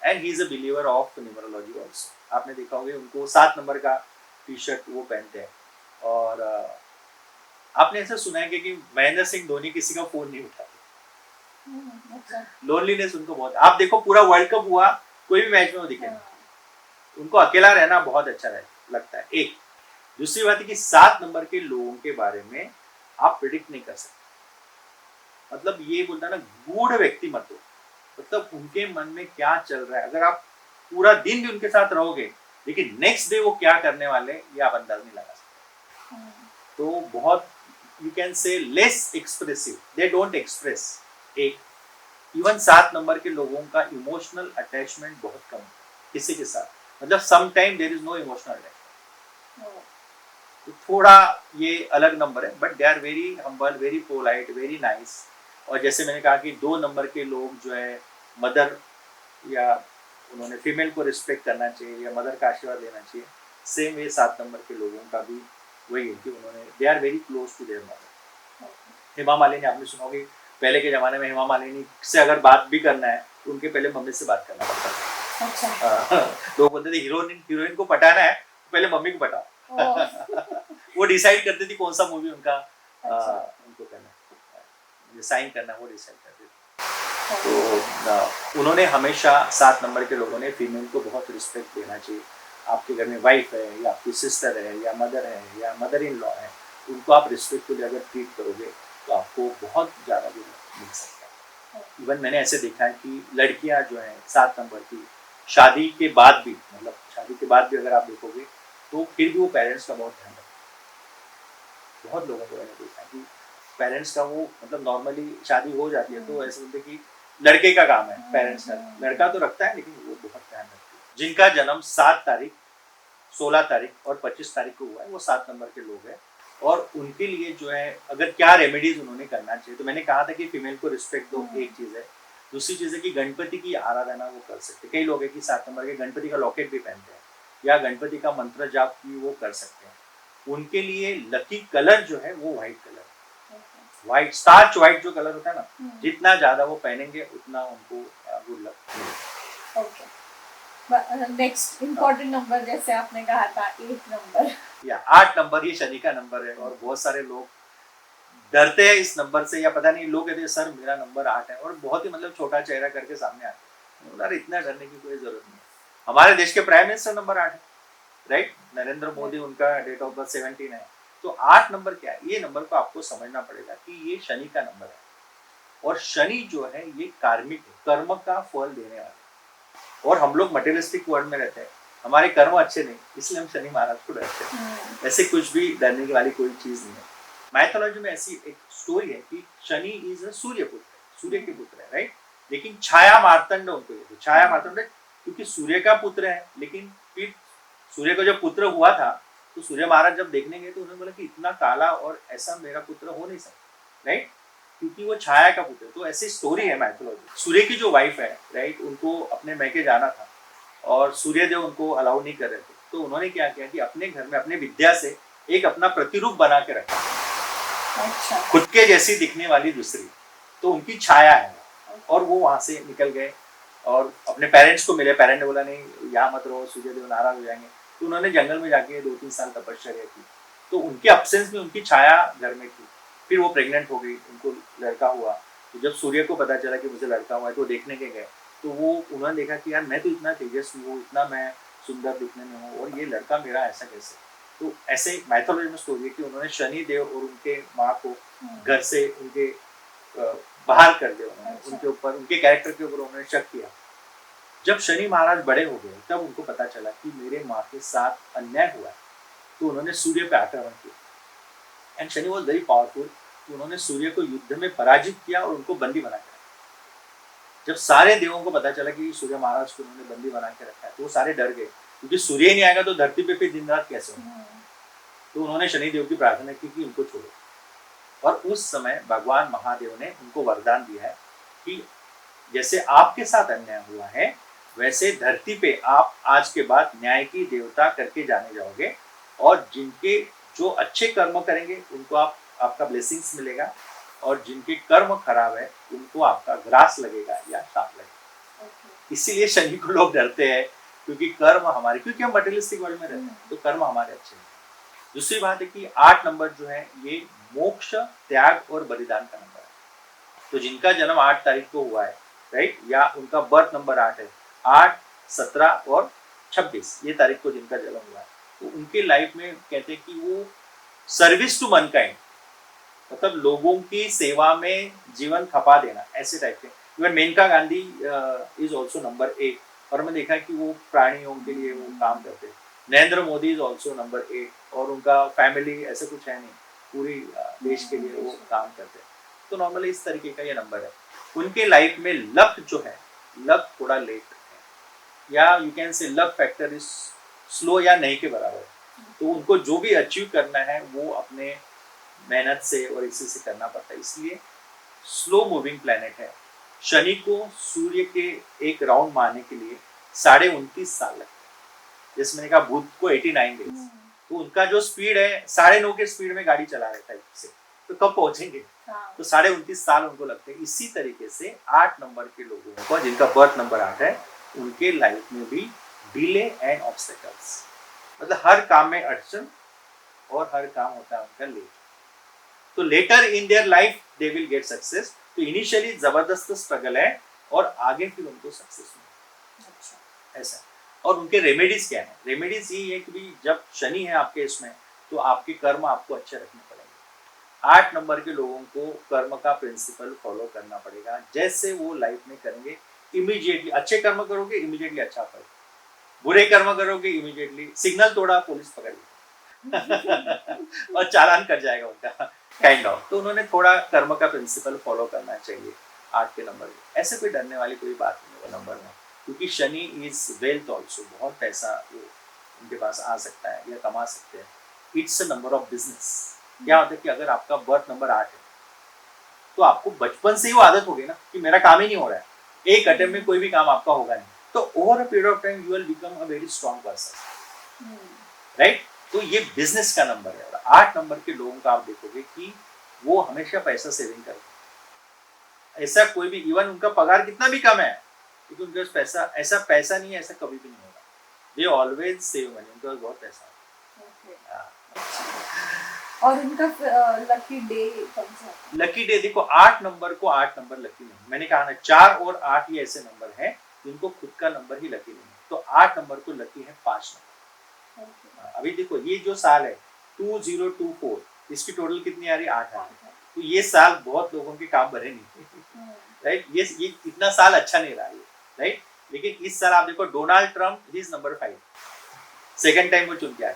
and he is a believer of numerology also. आपने देखा होगा उनको 7 नंबर का टी शर्ट वो पहनते हैं। और आपने ऐसा सुना है कि महेंद्र सिंह धोनी किसी का फोन नहीं उठाते। लोनलीनेस उनको बहुत। आप देखो पूरा वर्ल्ड कप हुआ, कोई भी मैच में वो दिखे, उनको अकेला रहना बहुत अच्छा लगता है। एक दूसरी बात है कि 7 नंबर के लोगों के बारे में आप प्रिडिक्ट नहीं कर सकते। मतलब ये बोलता है ना, गूढ़ व्यक्तिमत्व, मतलब उनके मन में क्या चल रहा है। अगर आप पूरा दिन भी उनके साथ रहोगे, लेकिन नेक्स्ट डे वो क्या करने वाले ये आप अंदाज नहीं लगा सकते। तो बहुत, यू कैन से less expressive, they don't express. एक इवन 7 नंबर के लोगों का इमोशनल अटैचमेंट बहुत कम है किसी के साथ, मतलब some time there is no emotional attachment. तो थोड़ा ये अलग नंबर है, but they are very humble, very polite, very nice. और जैसे मैंने कहा कि 2 नंबर के लोग जो है मदर, या उन्होंने फीमेल को रिस्पेक्ट करना चाहिए या मदर का आशीर्वाद लेना चाहिए। सेम ये 7 नंबर के लोगों का भी वही है कि उन्होंने, they are very close to their mother. Hema Malini आपने सुना होगी, पहले के जमाने में हेमा मालिनी से अगर बात भी करना है तो उनके पहले मम्मी से बात करना पड़ता था। अच्छा। लोग बोलते थे हीरोइन को पटाना है तो पहले मम्मी को पटाओ। वो डिसाइड करती थी कौन सा मूवी उनका उनको करना है, साइन करना वो डिसाइड करती थी। तो उन्होंने हमेशा 7 नंबर के लोगों ने फीमेल को बहुत रिस्पेक्ट देना चाहिए। आपके घर में वाइफ है, या आपकी सिस्टर है, या मदर है, या मदर इन लॉ है, उनको आप रिस्पेक्टफुली अगर ट्रीट करोगे तो आपको बहुत ज़्यादा भी मिल सकता है। इवन मैंने ऐसे देखा है कि लड़कियां जो हैं 7 नंबर की, शादी के बाद भी, मतलब शादी के बाद भी अगर आप देखोगे तो फिर भी वो पेरेंट्स का बहुत ध्यान रखते हैं। बहुत लोगों को मैंने देखा है कि पेरेंट्स का वो, मतलब नॉर्मली शादी हो जाती है तो ऐसे बोलते कि लड़के का काम है पेरेंट्स का, लड़का तो रखता है लेकिन वो बहुत ध्यान रखते हैं। जिनका जन्म 7 तारीख, 16 तारीख और 25 तारीख को हुआ है वो 7 नंबर के लोग हैं। और उनके लिए जो है अगर क्या रेमेडीज उन्होंने करना चाहिए, तो मैंने कहा था कि फीमेल को रिस्पेक्ट दो, एक चीज है। दूसरी चीज है कि गणपति की आराधना वो कर सकते हैं। कई लोग हैं कि 7 नंबर के गणपति का लॉकेट भी पहनते हैं, या गणपति का मंत्र जाप भी वो कर सकते हैं। उनके लिए लकी कलर जो है वो white colour, white, starch white जो कलर होता है ना, हम्म। जितना ज्यादा वो पहनेंगे उतना उनको good luck. Okay, next important number जैसे आपने कहा था 8 नंबर। या 8 नंबर ये शनि का नंबर है, और बहुत सारे लोग डरते हैं इस नंबर से, या पता नहीं, लोग कहते हैं सर मेरा नंबर 8 है, और बहुत ही मतलब छोटा चेहरा करके सामने आते हैं। यार इतना डरने की कोई जरूरत नहीं है। हमारे देश के प्राइम मिनिस्टर नंबर 8 है, राइट, नरेंद्र मोदी, उनका डेट ऑफ बर्थ 17 है। तो 8 नंबर क्या है, ये नंबर को आपको समझना पड़ेगा कि ये शनि का नंबर है, और शनि जो है ये कार्मिक है, कर्म का फल देने वाला है। और हम लोग मटेरियलिस्टिक वर्ल्ड में रहते हैं, हमारे कर्म अच्छे नहीं, इसलिए हम शनि महाराज को डरते हैं। ऐसे कुछ भी डरने की वाली कोई चीज नहीं है। माइथोलॉजी में ऐसी एक स्टोरी है कि शनि इज अ सूर्य पुत्र, सूर्य के पुत्र है, राइट, लेकिन छाया मार्तंड उनको कहते हैं। छाया मार्तंड क्योंकि सूर्य का पुत्र है, लेकिन फिर सूर्य का जब पुत्र हुआ था तो सूर्य महाराज जब देखने गए तो उन्होंने बोला कि इतना काला और ऐसा मेरा पुत्र हो नहीं सकता, राइट, क्योंकि वो छाया का पुत्र है। तो ऐसी स्टोरी है माइथोलॉजी। सूर्य की जो वाइफ है, राइट, उनको अपने मैके जाना था और सूर्यदेव उनको अलाउ नहीं कर रहे थे, तो उन्होंने क्या किया कि अपने घर में अपने विद्या से एक अपना प्रतिरूप बना के रखा, अच्छा। खुद के जैसी दिखने वाली दूसरी, तो उनकी छाया है, और वो वहां से निकल गए और अपने पेरेंट्स को मिले। पेरेंट ने बोला नहीं यहाँ मत रहो, सूर्यदेव नाराज हो जाएंगे, तो उन्होंने जंगल में जाके 2-3 साल तपस्या की। तो उनके अब्सेंस में उनकी छाया घर में थी। फिर वो प्रेग्नेंट हो गई, उनको लड़का हुआ। तो जब सूर्य को पता चला कि मुझे लड़का हुआ है तो देखने के गए, तो वो उन्होंने देखा कि यार मैं तो इतना तेजस्वी हूँ, इतना मैं सुंदर दिखने में हूँ, और ये लड़का मेरा ऐसा कैसे। तो ऐसे माइथोलॉजी में स्टोरी है कि उन्होंने शनि देव और उनके माँ को घर से उनके बाहर कर दिया। उन्होंने उनके ऊपर, उनके कैरेक्टर के ऊपर उन्होंने शक किया। जब शनि महाराज बड़े हो गए तब उनको पता चला कि मेरे माँ के साथ अन्याय हुआ है, तो उन्होंने सूर्य पे आक्रमण किया। And Shani was very powerful, तो उन्होंने सूर्य को युद्ध में पराजित किया और उनको बंदी बना के रखा। जब सारे देवों को पता चला कि सूर्य महाराज को उन्होंने बंदी बना के रखा है, तो वो सारे डर गए, क्योंकि सूर्य नहीं आएगा तो धरती पे फिर दिन रात कैसे होगा। तो उन्होंने शनि देव की प्रार्थना की कि उनको छोड़ो, और उस समय भगवान महादेव ने उनको वरदान दिया है कि जैसे आपके साथ अन्याय हुआ है, वैसे धरती पे आप आज के बाद न्याय की देवता करके जाने जाओगे, और जिनके जो अच्छे कर्म करेंगे उनको आपका ब्लेसिंग्स मिलेगा, और जिनके कर्म खराब है उनको आपका ग्रास लगेगा या शाप लगेगा। इसीलिए शनि को लोग डरते हैं, क्योंकि कर्म हमारे, क्योंकि हम मटेरियलिस्टिक वर्ल्ड में रहते हैं, तो कर्म हमारे अच्छे हैं। दूसरी बात है कि 8 नंबर जो है ये मोक्ष, त्याग और बलिदान का नंबर है। तो जिनका जन्म 8 तारीख को हुआ है, राइट, या उनका बर्थ नंबर 8 है, 8, 17 और 26 ये तारीख को जिनका जन्म हुआ है, तो उनके लाइफ में कहते हैं कि वो सर्विस टू मनकाइंड, मतलब लोगों की सेवा में जीवन खपा देना, ऐसे टाइप के। Even Maneka Gandhi is also number 8, और मैं देखा कि वो प्राणियों के लिए वो काम करते हैं। Narendra Modi is also number 8, और उनका फैमिली ऐसे कुछ है नहीं, पूरी देश के लिए वो काम करते हैं। तो नॉर्मली इस तरीके का ये नंबर है। उनके लाइफ में लक जो है, लक थोड़ा लेट है, या यू कैन से लक फैक्टर इज स्लो या नहीं के बराबर है। तो उनको जो भी अचीव करना है वो अपने मेहनत से और इसी से करना पड़ता है, इसलिए स्लो मूविंग प्लैनेट है। शनि को सूर्य के एक राउंड मारने के लिए 29.5 साल लगते हैं। जैसे मैंने कहा बुध को 89 डेज, तो उनका जो स्पीड है 9.5 के स्पीड में गाड़ी चला रहता है से, तो कब पहुंचेंगे। तो 29.5 साल उनको लगते हैं। इसी तरीके से 8 नंबर के लोगों को, जिनका बर्थ नंबर 8 है, उनके लाइफ में भी डिले एंड ऑब्स्टेकल्स, मतलब हर काम में अड़चन और हर काम होता है उनका लेट। तो later in their life they will get success. तो इनिशियली जबरदस्त स्ट्रगल है और आगे फिर उनको सक्सेस मिलेगा, ऐसा। और उनके रेमेडीज क्या है? रेमेडीज ये है कि भी जब शनि है आपके इसमें, तो आपके कर्म आपको अच्छे रखने पड़ेंगे। 8 नंबर के लोगों को कर्म का प्रिंसिपल फॉलो करना पड़ेगा। जैसे वो लाइफ में करेंगे, इमीडिएटली अच्छे कर्म करोगे, इमीडिएटली अच्छा फल। बुरे कर्म करोगे, इमीडिएटली सिग्नल तोड़ा, पुलिस पकड़ ली और चालान कट जाएगा उनका, काइंड ऑफ। तो उन्होंने थोड़ा कर्म का प्रिंसिपल फॉलो करना चाहिए 8 के नंबर में। ऐसे कोई डरने वाली कोई बात नहीं है वो नंबर में, क्योंकि शनि इज वेल्थ ऑल्सो, बहुत पैसा वो उनके पास आ सकता है या कमा सकते हैं। It's a number of business. क्या होता है कि अगर आपका बर्थ नंबर 8 है, तो आपको बचपन से ही वो आदत होगी ना कि मेरा काम ही नहीं हो रहा है, एक अटेम्प्ट में कोई भी काम आपका होगा नहीं, तो over a period of time you will become a very strong person, right. तो ये बिजनेस का नंबर है। और 8 नंबर के लोगों का आप देखोगे कि वो हमेशा पैसा सेविंग करते हैं। ऐसा कोई भी, इवन उनका पगार कितना भी कम है लेकिन उनके पास पैसा, ऐसा पैसा नहीं है, ऐसा कभी भी नहीं होगा। दे ऑलवेज सेव मनी, उनके पास बहुत पैसा है। और उनका लकी डे कौन सा? लकी डे देखो, 8 नंबर को 8 नंबर लकी नहीं, मैंने कहा ना 4 और 8 ये ऐसे नंबर हैं जिनको खुद का नंबर ही लकी नहीं है। तो 8 नंबर को लकी है 5 नंबर। अभी देखो ये जो साल है 2024, इसकी टोटल कितनी आ रही है? 8 आ रही है। तो ये साल बहुत लोगों के काम भरे नहीं, राइट। ये इतना साल अच्छा नहीं रहा है, राइट। लेकिन इस साल आप देखो Donald Trump is number 5, second time वो चुन के आए।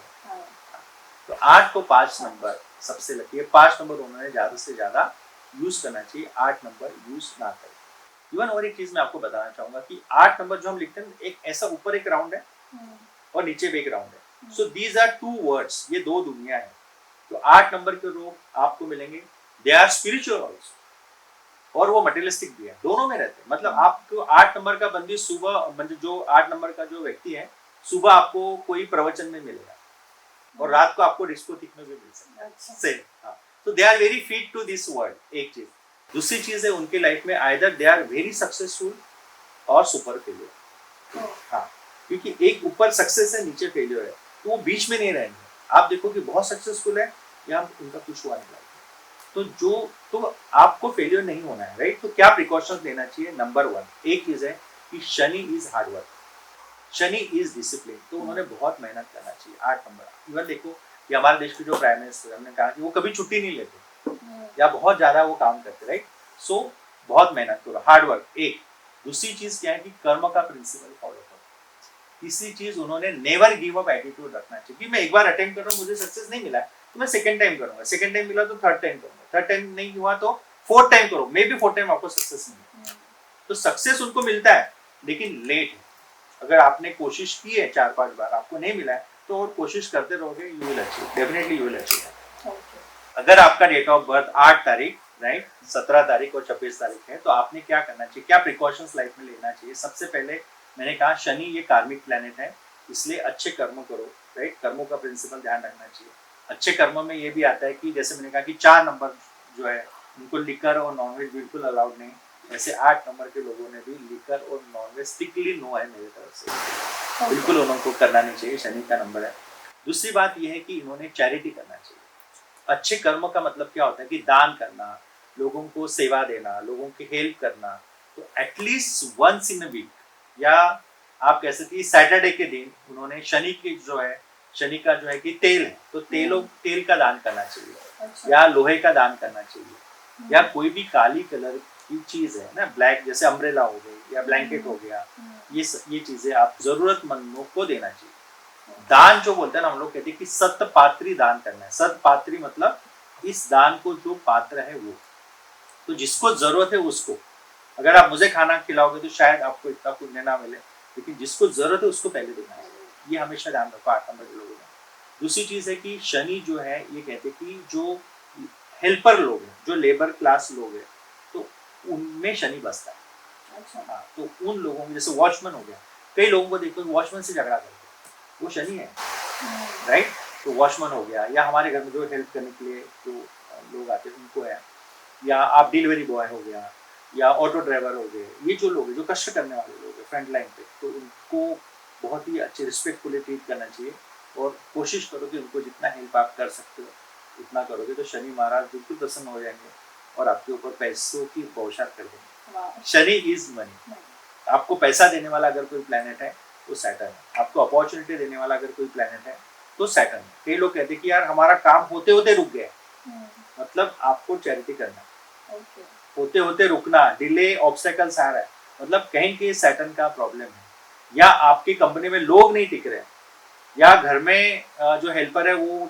तो 8 को 5 नंबर सबसे लकी है। 5 नंबर उन्होंने ज्यादा से ज्यादा यूज करना चाहिए, 8 नंबर यूज ना करें। इवन और एक चीज मैं आपको बताना चाहूंगा कि 8 नंबर जो हम लिखते हैं, एक ऐसा ऊपर एक राउंड है और नीचे भी एक राउंड है। सो दीज आर 2 वर्ड्स, ये 2 दुनिया है। तो 8 नंबर के लोग आपको मिलेंगे, दे आर स्पिरिचुअल ऑल्सो और वो मटेरियलिस्टिक भी है, दोनों में रहते हैं। मतलब आपको 8 नंबर का बंदी सुबह, मतलब जो 8 नंबर का जो व्यक्ति है, सुबह आपको कोई प्रवचन में मिलेगा और रात को आपको डिस्कोथिक में भी मिल सकता है। हाँ, तो they are very fit to this world, एक चीज। दूसरी चीज है उनके लाइफ में either they are very successful और सुपर फेलियर। हाँ, क्योंकि एक ऊपर सक्सेस है, नीचे फेलियर है, तो वो बीच में नहीं रहेंगे। आप देखो कि बहुत सक्सेसफुल है या उनका कुछ हुआ नहीं, तो आपको फेलियर नहीं होना है, राइट। तो क्या प्रिकॉशंस लेना चाहिए? नंबर 1 एक चीज है कि Shani is hard work, Shani is discipline. तो उन्होंने बहुत मेहनत करना चाहिए। 8 नंबर इवन देखो कि हमारे देश के जो प्राइम मिनिस्टर, हमने कहा कि वो कभी छुट्टी नहीं लेते या बहुत ज्यादा वो काम करते, राइट। सो बहुत मेहनत करो, हार्ड वर्क एक। दूसरी चीज क्या है कि कर्म का प्रिंसिपल फॉलो करो। तीसरी चीज उन्होंने नेवर गिव अप एटीट्यूड रखना चाहिए कि मैं एक बार अटेम्प्ट कर रहा हूँ, मुझे सक्सेस नहीं मिला तो मैं सेकंड टाइम करूंगा, सेकंड टाइम मिला तो थर्ड टाइम करूंगा, थर्ड टाइम नहीं हुआ तो फोर्थ टाइम करो, मे बी फोर्थ टाइम आपको सक्सेस नहीं। तो सक्सेस उनको मिलता है लेकिन लेट है। अगर आपने कोशिश की है 4-5 बार, आपको नहीं मिला है, तो और कोशिश करते रहोगे, you will achieve, definitely you will achieve. अगर आपका डेट ऑफ बर्थ 8 तारीख, राइट, 17 तारीख और 26 तारीख है, तो आपने क्या करना चाहिए, क्या प्रिकॉशंस लाइफ में लेना चाहिए? सबसे पहले मैंने कहा शनि ये कार्मिक प्लैनेट है, इसलिए अच्छे कर्म करो, राइट। कर्मों का प्रिंसिपल ध्यान रखना चाहिए। अच्छे कर्मों में ये भी आता है कि जैसे मैंने कहा कि 4 नंबर जो है उनको लिकर और नॉनवेज बिल्कुल अलाउड नहीं, ऐसे 8 नंबर के लोगों ने भी लिकर और नॉनवेज स्ट्रिक्टली नो है मेरी तरफ से, बिल्कुल उनको करना नहीं चाहिए, शनि का नंबर है। दूसरी बात यह है कि इन्होंने चैरिटी करना चाहिए। अच्छे कर्म का मतलब क्या होता है कि दान करना, लोगों को सेवा देना, लोगों की हेल्प करना। तो at least once in a week, या आप कह सकते हैं सैटरडे के दिन उन्होंने शनि की जो है, शनि का जो है कि तेल है, तो तेल का दान करना चाहिए। अच्छा। या लोहे का दान करना चाहिए, या कोई भी काली कलर की चीज है ना, ब्लैक, जैसे अम्ब्रेला हो गई या ब्लैंकेट हो गया, ये चीजें आप जरूरतमंदों को देना चाहिए। दान जो बोलते हैं ना, हम लोग कहते हैं कि सतपात्री दान करना है। सतपात्री मतलब इस दान को जो पात्र है वो, तो जिसको जरूरत है उसको। अगर आप मुझे खाना खिलाओगे तो शायद आपको इतना पुण्य ना मिले, लेकिन जिसको जरूरत है उसको पहले देना है। ये हमेशा ध्यान रखो 8 नंबर के लोगों में। दूसरी चीज है कि शनि जो है, ये कहते हैं कि जो हेल्पर लोग हैं, जो लेबर क्लास लोग हैं, तो उनमें शनि बसता है। अच्छा। हाँ, तो उन लोगों में, जैसे वॉचमैन हो गया, कई लोगों को देखो वॉचमैन से झगड़ा करते हैं, वो शनि है, राइट। तो वॉचमैन हो गया, या हमारे घर में जो हेल्प करने के लिए जो लोग आते हैं उनको है, या आप डिलीवरी बॉय हो गया, या ऑटो ड्राइवर हो गए, ये जो लोग हैं जो कष्ट करने वाले लोग हैं फ्रंट लाइन पे, तो उनको बहुत ही अच्छे रिस्पेक्टफुली ट्रीट करना चाहिए। और कोशिश करो कि उनको जितना हेल्प आप कर सकते हो उतना करोगे तो शनि महाराज बिल्कुल प्रसन्न हो जाएंगे और आपके ऊपर पैसों की बौछार कर देंगे। Shani is money. आपको पैसा देने वाला अगर कोई प्लैनेट है तो सैटर्न है। आपको अपॉर्चुनिटी देने वाला अगर कोई प्लैनेट है तो सैटर्न है। कई लोग कहते हैं कि यार हमारा काम होते होते रुक गया, मतलब आपको चैरिटी करना, होते होते रुकना, डिले, ऑब्स्टेकल्स आ रहा है, मतलब कहीं कि सैटर्न का प्रॉब्लम है, या आपकी कंपनी में लोग नहीं टिक रहे, या घर में जो हेल्पर है वो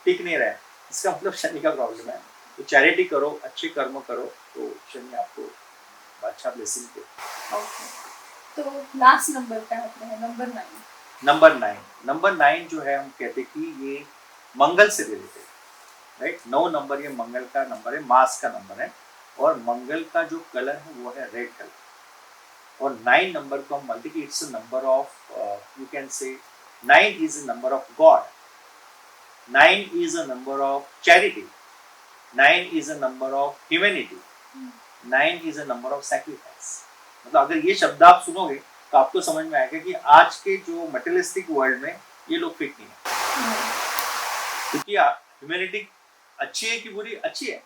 टिक नहीं रहा है, इसका मतलब शनि का प्रॉब्लम है। तो चैरिटी करो, अच्छे कर्म करो, तो शनि आपको अच्छा ब्लेसिंग दे। तो लास्ट नंबर क्या होता है? नंबर 9। नंबर 9 जो है, हम कहते हैं कि ये मंगल से रिलेटेड, राइट। 9 नंबर ये मंगल का नंबर है, मास का नंबर है, और मंगल का जो कलर है वो है रेड कलर। और 9 नंबर को हम बोलते हैं कि it's a number of, you can से 9 is a number of God, 9 is a number of charity, 9 is a number of humanity, 9 is a number of sacrifice। मतलब अगर ये शब्द आप सुनोगे तो आपको समझ में आएगा कि आज के जो मटेरियलिस्टिक वर्ल्ड में ये लोग फिट नहीं है, क्योंकि ह्यूमैनिटी अच्छी है कि बुरी, अच्छी है,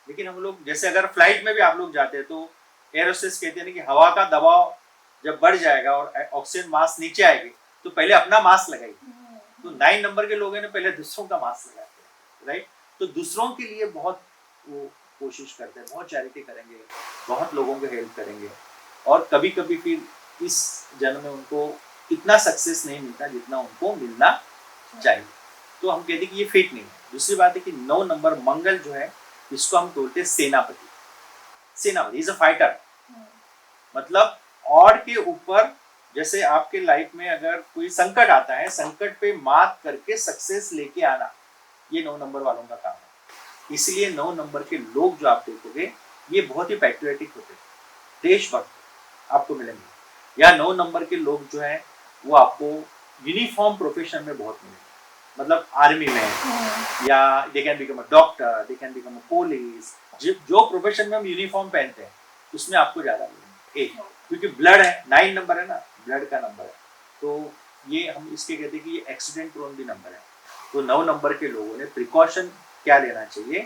लेकिन हम लोग जैसे अगर फ्लाइट में भी आप लोग जाते हैं तो एयर होस्टेस कहते हैं कि हवा का दबाव जब बढ़ जाएगा और ऑक्सीजन मास्क नीचे आएगी तो पहले अपना मास्क लगाइए। तो 9 नंबर के लोगों ने पहले दूसरों का मास्क लगाते हैं, राइट। तो दूसरों के लिए बहुत वो कोशिश करते हैं, बहुत चैरिटी करेंगे, बहुत लोगों को हेल्प करेंगे, और कभी कभी फिर इस जन्म में उनको इतना सक्सेस नहीं मिलता जितना उनको मिलना चाहिए, तो हम कहते हैं कि ये फिट नहीं है। दूसरी बात है कि 9 नंबर मंगल जो है इसको हम बोलते हैं सेनापति। सेनापति इज अ फाइटर, मतलब ऑड के ऊपर, जैसे आपके लाइफ में अगर कोई संकट आता है, संकट पे मात करके सक्सेस लेके आना, ये 9 नंबर वालों का काम है। इसलिए 9 नंबर के लोग जो आप देखोगे ये बहुत ही पैट्रियोटिक होते हैं, देशभक्त आपको मिलेंगे। या 9 नंबर के लोग जो है वो आपको यूनिफॉर्म प्रोफेशन में बहुत मिलेंगे, मतलब आर्मी में, या they can become a doctor, they can become a police, जो प्रोफेशन में हम यूनिफॉर्म पहनते हैं उसमें आपको ज्यादा मिलेंगे। एक क्योंकि ब्लड है, 9 नंबर है ना, ब्लड का नंबर है, तो ये हम इसके कहते हैं कि ये एक्सीडेंट प्रोन भी नंबर है। तो 9 नंबर के लोगों ने प्रिकॉशन क्या लेना चाहिए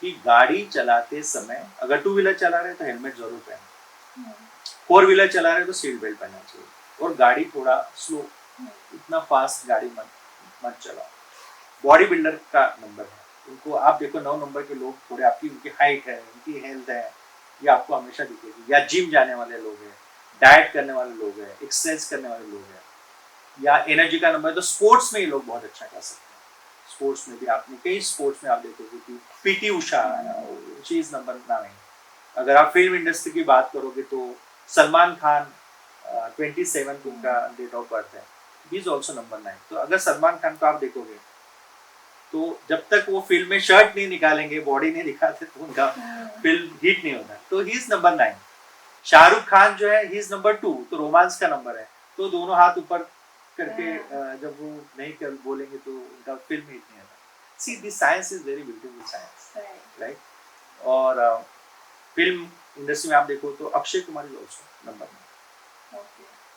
कि गाड़ी चलाते समय अगर 2 व्हीलर चला रहे हैं तो हेलमेट जरूर पहने, 4 व्हीलर चला रहे हैं तो सीट बेल्ट पहनना चाहिए, और गाड़ी थोड़ा स्लो, इतना फास्ट गाड़ी मत चलाओ। बॉडी बिल्डर का नंबर है, उनको आप देखो 9 नंबर के लोग थोड़े, आपकी उनकी हाइट है, उनकी हेल्थ है, ये आपको हमेशा दिखेगी। या जिम जाने वाले लोग हैं, डाइट करने वाले लोग हैं, एक्सरसाइज करने वाले लोग हैं, या एनर्जी का नंबर है तो स्पोर्ट्स में ये लोग बहुत अच्छा कर सकते हैं। स्पोर्ट्स में भी आपने कई स्पोर्ट्स में आप देखोगे कि PT Usha, she is number 9। अगर आप फिल्म इंडस्ट्री की बात करोगे तो सलमान खान 27 उनका डेट ऑफ बर्थ है, ही इज ऑल्सो नंबर 9। तो अगर सलमान खान को आप देखोगे तो जब तक वो फिल्म में शर्ट नहीं निकालेंगे, बॉडी नहीं दिखाते, तो उनका फिल्म हिट नहीं होता। तो ही इज नंबर 9। शाहरुख खान जो है ही इज नंबर 2, तो रोमांस का नंबर है, तो दोनों हाथ ऊपर करके जब वो नहीं कर बोलेंगे तो उनका फिल्म हिट नहीं होता। See this science is very beautiful science, right. और फिल्म इंडस्ट्री में आप देखो तो Akshay Kumar is also number 9।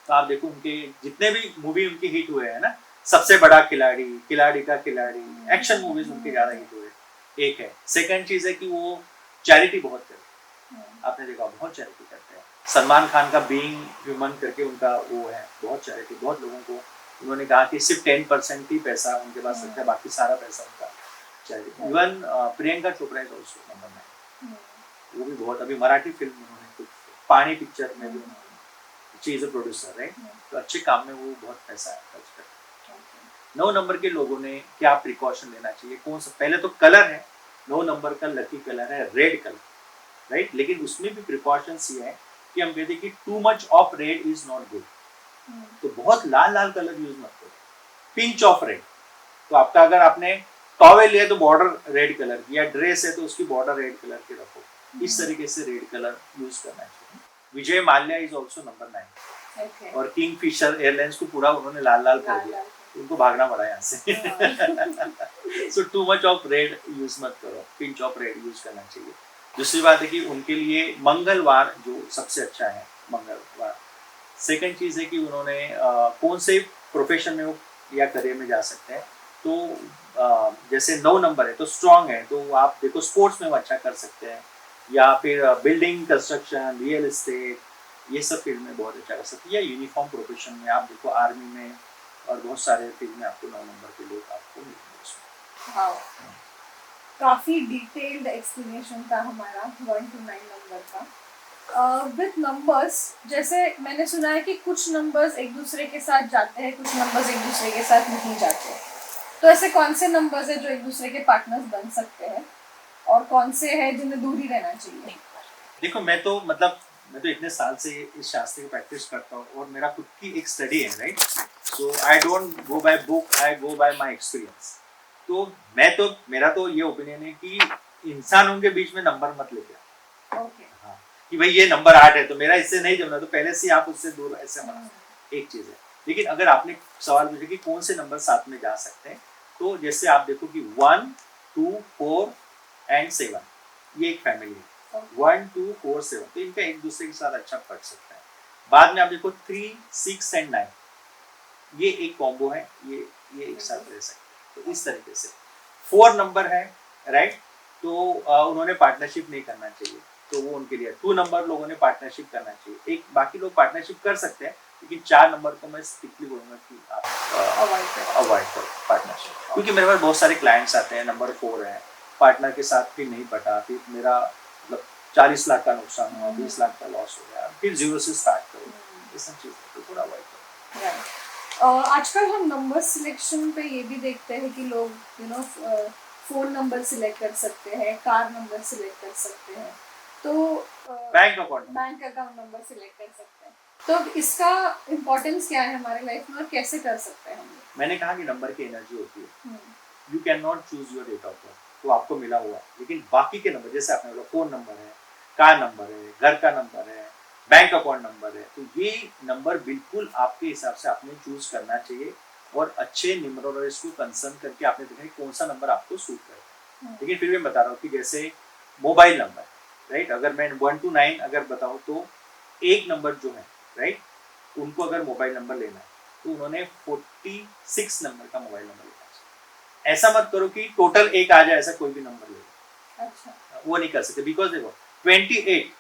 तो आप देखो उनके जितने भी मूवी उनके हिट हुए हैं ना, सबसे बड़ा खिलाड़ी, खिलाड़ी का खिलाड़ी, एक्शन मूवीज उनके ज्यादा हिट हुए, एक है। सेकंड चीज है कि वो चैरिटी बहुत करते हैं, आपने देखा बहुत चैरिटी करते हैं। सलमान खान का बीइंग ह्यूमन करके उनका वो है, बहुत चैरिटी, बहुत लोगों को उन्होंने कहा कि सिर्फ 10% ही पैसा उनके पास रखता है, बाकी सारा पैसा उनका charity. Even Priyanka Chopra is also number 9, वो भी बहुत, अभी मराठी फिल्म उन्होंने कुछ पानी पिक्चर में भी she is a producer, right. तो अच्छे काम में वो बहुत पैसा खर्च करते हैं। 9 नंबर के लोगों ने क्या प्रिकॉशन लेना चाहिए, कौन सा, पहले तो कलर है, 9 नंबर का लकी कलर है रेड कलर, राइट। लेकिन उसमें भी प्रिकॉशंस ये है कि हम कहते हैं कि to much of red is not good, तो बहुत लाल लाल कलर यूज मत करो। पिंच ऑफ रेड, तो आपका अगर आपने टॉवेल लिया तो बॉर्डर रेड कलर की, या ड्रेस है तो उसकी बॉर्डर रेड कलर की रखो, इस तरीके से रेड कलर यूज करना चाहिए। Vijay Mallya is also number 9, और किंग फिशर एयरलाइंस को पूरा उन्होंने लाल लाल कर दिया, उनको भागना पड़ा यहाँ से। So too much of red use मत करो, पिंच ऑफ रेड यूज करना चाहिए। दूसरी बात है कि उनके लिए मंगलवार जो सबसे अच्छा है, मंगलवार। सेकंड चीज है कि उन्होंने कौन से प्रोफेशन में वो या करियर में जा सकते हैं, तो जैसे 9 नंबर है तो स्ट्रांग है, तो आप देखो स्पोर्ट्स में वो अच्छा कर सकते हैं, या फिर बिल्डिंग कंस्ट्रक्शन, रियल एस्टेट, ये सब फील्ड में बहुत अच्छा कर सकते हैं। या यूनिफॉर्म प्रोफेशन में आप देखो, आर्मी में और बहुत सारे फील्ड में आपको 9 नंबर के लोग आपको मिलेंगे। हाँ, काफ़ी डिटेल्ड एक्सप्लेनेशन था हमारा 1 to 9 नंबर का। विथ नंबर्स, जैसे मैंने सुना है कि कुछ नंबर्स एक दूसरे के साथ जाते हैं, कुछ नंबर्स एक दूसरे के साथ नहीं जाते, तो ऐसे कौन से नंबर्स हैं जो एक दूसरे के पार्टनर्स बन सकते हैं, और कौन से हैं जिन्हें दूर ही रहना चाहिए? देखो मैं तो इतने साल से इस शास्त्र की प्रैक्टिस करता हूँ, और मेरा खुद की एक स्टडी है, right. So I don't go by book, I go by my experience. तो मेरा तो ये ओपिनियन है कि इंसानों के बीच में नंबर मत लेके आओ। हाँ, कि भाई ये नंबर 8 है तो मेरा इससे नहीं जमना, तो पहले से आप उससे दूर, ऐसे मत। एक चीज है। लेकिन अगर आपने सवाल पूछा कि कौन से नंबर साथ में जा सकते हैं, तो जैसे आप देखो कि 1, 2, 4 एंड 7, ये एक फैमिली है। 1 2 4 7, तो इनका एक दूसरे के साथ अच्छा पढ़ सकता है। बाद में आप देखो 3 6 एंड 9, ये एक कॉम्बो है, ये एक साथ रह सकते हैं। तो इस तरीके से 4 नंबर है, राइट, तो उन्होंने पार्टनरशिप नहीं करना चाहिए, तो वो उनके लिए। 2 नंबर लोगों ने पार्टनरशिप करना चाहिए। एक बाकी लोग पार्टनरशिप कर सकते हैं, लेकिन 4 नंबर को मैं स्ट्रिक्टली बोलूंगा कि आप अवॉइड करो पार्टनरशिप, क्योंकि मेरे पास बहुत सारे क्लाइंट्स आते हैं, नंबर 4 है, पार्टनर के साथ फिर नहीं पटा, फिर मेरा मतलब 40 लाख का नुकसान हुआ, 20 लाख का लॉस हो गया, फिर जीरो से स्टार्ट करो, ये सब चीज़ें तो थोड़ा अवॉइड करो। आजकल हम नंबर सिलेक्शन पे ये भी देखते हैं कि लोग फोन नंबर सिलेक्ट कर सकते हैं, कार नंबर सिलेक्ट कर सकते हैं, तो बैंक अकाउंट नंबर सिलेक्ट कर सकते हैं। तो इसका इम्पोर्टेंस क्या है हमारे लाइफ में और कैसे कर सकते हैं हम? मैंने कहा कि नंबर की एनर्जी होती है, you can not choose your date of birth, तो आपको मिला हुआ है, लेकिन बाकी के नंबर जैसे आपने बोला फोन नंबर है, कार नंबर है, घर का नंबर है, बैंक अकाउंट नंबर है, तो ये नंबर बिल्कुल आपके हिसाब से आपने चूज करना चाहिए और अच्छे न्यूमरोलॉजिस्ट को कंसर्न करके आपने देखा कि कौन सा नंबर आपको सूट करेगा। लेकिन फिर भी मैं बता रहा हूँ कि जैसे मोबाइल नंबर, राइट, अगर मैं 1 to 9 अगर बताऊँ तो एक नंबर जो है, राइट, उनको अगर मोबाइल नंबर लेना है तो उन्होंने 46 नंबर का मोबाइल नंबर लेना चाहिए। ऐसा मत करो कि टोटल एक आ जाए, ऐसा कोई भी नंबर ले लो, अच्छा, वो नहीं कर सकते। बिकॉज देखो 28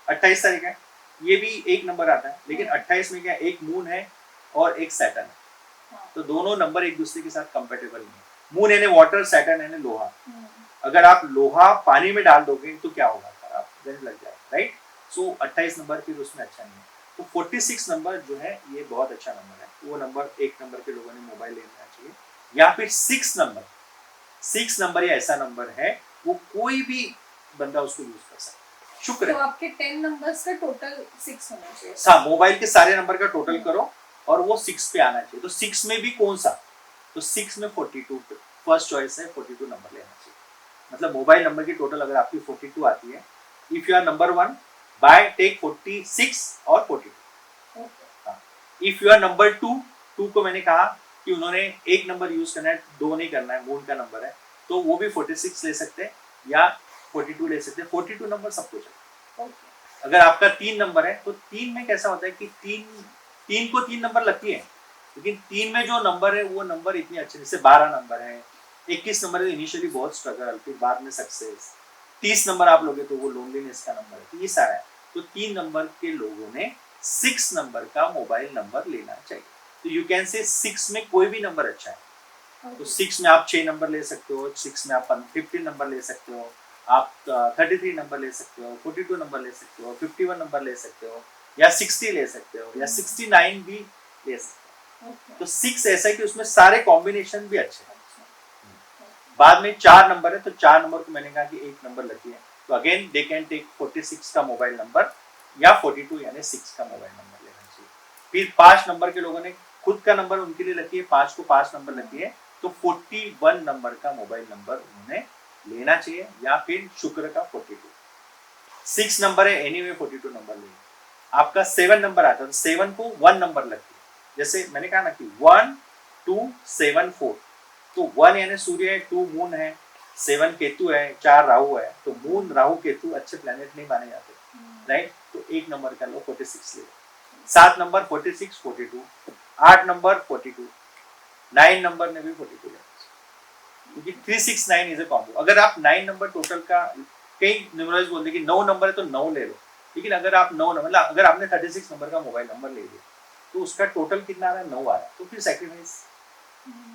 28 तारीख है, ये भी एक नंबर आता है, लेकिन 28 में क्या, एक मून है और एक सैटर्न है, तो दोनों नंबर एक दूसरे के साथ कंपेटेबल नहीं है। मून यानी वाटर, सैटर्न यानी लोहा। अगर आप लोहा पानी में डाल दोगे तो क्या होगा, खराब जंग लग जाएगा, राइट। सो 28 नंबर फिर उसमें अच्छा नहीं है। तो 46 नंबर जो है ये बहुत अच्छा नंबर है, वो नंबर एक नंबर के लोगों ने मोबाइल लेना चाहिए। या फिर 6 नंबर, 6 नंबर या ऐसा नंबर है वो कोई भी बंदा उसको यूज कर सकता है। शुक्र तो है। आपके 10 नंबर्स का टोटल 6 होना चाहिए। हाँ, मोबाइल के सारे नंबर का टोटल करो और वो 6 पे आना चाहिए। तो 6 में भी कौन सा, तो 6 में 42 फर्स्ट चॉइस है, 42 नंबर लेना चाहिए। मतलब मोबाइल नंबर की टोटल अगर आपकी 42 आती है, if you are number 1 by take 46 और 42। इफ यू आर नंबर 2 को मैंने कहा कि उन्होंने एक नंबर यूज करना है, 2 नहीं करना है, मून का नंबर है, तो वो भी 46 ले सकते हैं या 42 ले सकते हैं। 42 नंबर सबको चाहिए। अगर आपका 3 नंबर है तो 3 में कैसा होता है कि 3 को 3 नंबर लगती है, लेकिन 3 में जो नंबर है वो नंबर इतने अच्छे, जैसे 12 नंबर है, 21 नंबर है, इनिशियली बहुत स्ट्रगल, फिर बाद में सक्सेस। 30 नंबर आप लोगे तो वो लोनलीनेस का नंबर है, तो ये सारा है। तो 3 नंबर के लोगों ने 6 नंबर का मोबाइल नंबर लेना चाहिए। तो यू कैन से 6 में कोई भी नंबर अच्छा है। तो 6 में आप 6 नंबर ले सकते हो, 6 में आप 15 नंबर ले सकते हो, आप 33 नंबर ले सकते हो, 42 नंबर ले सकते हो, 51 नंबर ले सकते हो, या 60 ले सकते हो, या 69 भी ले सकते हो। तो 6 ऐसा है कि उसमें सारे कॉम्बिनेशन भी अच्छे हैं। बाद में 4 नंबर है, तो 4 नंबर को मैंने कहा कि एक नंबर लकी है, तो अगेन दे कैन टेक 46 का मोबाइल नंबर या 42 यानी 6 का मोबाइल नंबर लेना चाहिए। फिर 5 नंबर के लोगों ने खुद का नंबर उनके लिए लकी है, 5 को 5 नंबर लकी है, तो 41 नंबर का मोबाइल नंबर उन्होंने लेना चाहिए, या फिर शुक्र का 42। 6 नंबर है, एनीवे 42 नंबर लेंगे। आपका 7 नंबर आता है, तो 7 को 1 नंबर लगती है, जैसे मैंने कहा ना कि 1 2 7 4, तो 1 यानी सूर्य है, 2 मून है, 7 केतु है, 4 राहु है, तो मून राहु केतु अच्छे प्लेनेट नहीं माने जाते, राइट। तो एक नंबर का लो 46 ले। 7 नंबर 46 42, 8 नंबर 42, 9 नंबर ने भी 42 लेना, क्योंकि 369 इज ए कॉम्बो। अगर आप 9 नंबर टोटल का, कई न्यूमरोलॉजिस्ट बोलते हैं कि 9 नंबर है तो 9 ले लो, लेकिन अगर आप 9 नंबर, मतलब अगर आपने 36 नंबर का मोबाइल नंबर ले लिया तो उसका टोटल कितना आ रहा है, 9 आ रहा है, तो फिर सैक्रिफाइस,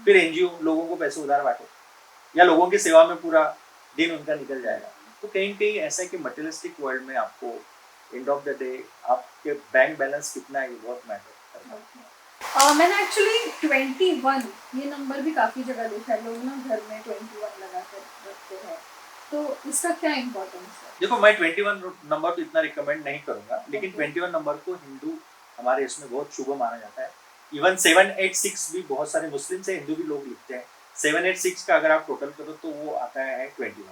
फिर एनजीओ लोगों को पैसे उधार बांटो, या लोगों की सेवा में पूरा दिन उनका निकल जाएगा। तो कहीं कहीं ऐसा है कि मटेरियलिस्टिक वर्ल्ड में आपको एंड ऑफ द डे आपके बैंक बैलेंस कितना है ये बहुत मैटर करता है। मैंने एक्चुअली 21 ये नंबर भी काफी जगह देखा है, लोग ना घर में 21 लगा कर रखते हैं, तो इसका क्या इम्पोर्टेंस है? देखो, मैं 21 नंबर तो इतना रिकमेंड नहीं करूंगा, लेकिन 21 नंबर को हिंदू हमारे इसमें बहुत शुभ माना जाता है। इवन 786 भी बहुत सारे मुस्लिम से हिंदू भी लोग लिखते हैं। 786 का अगर आप टोटल करो तो वो आता है 21,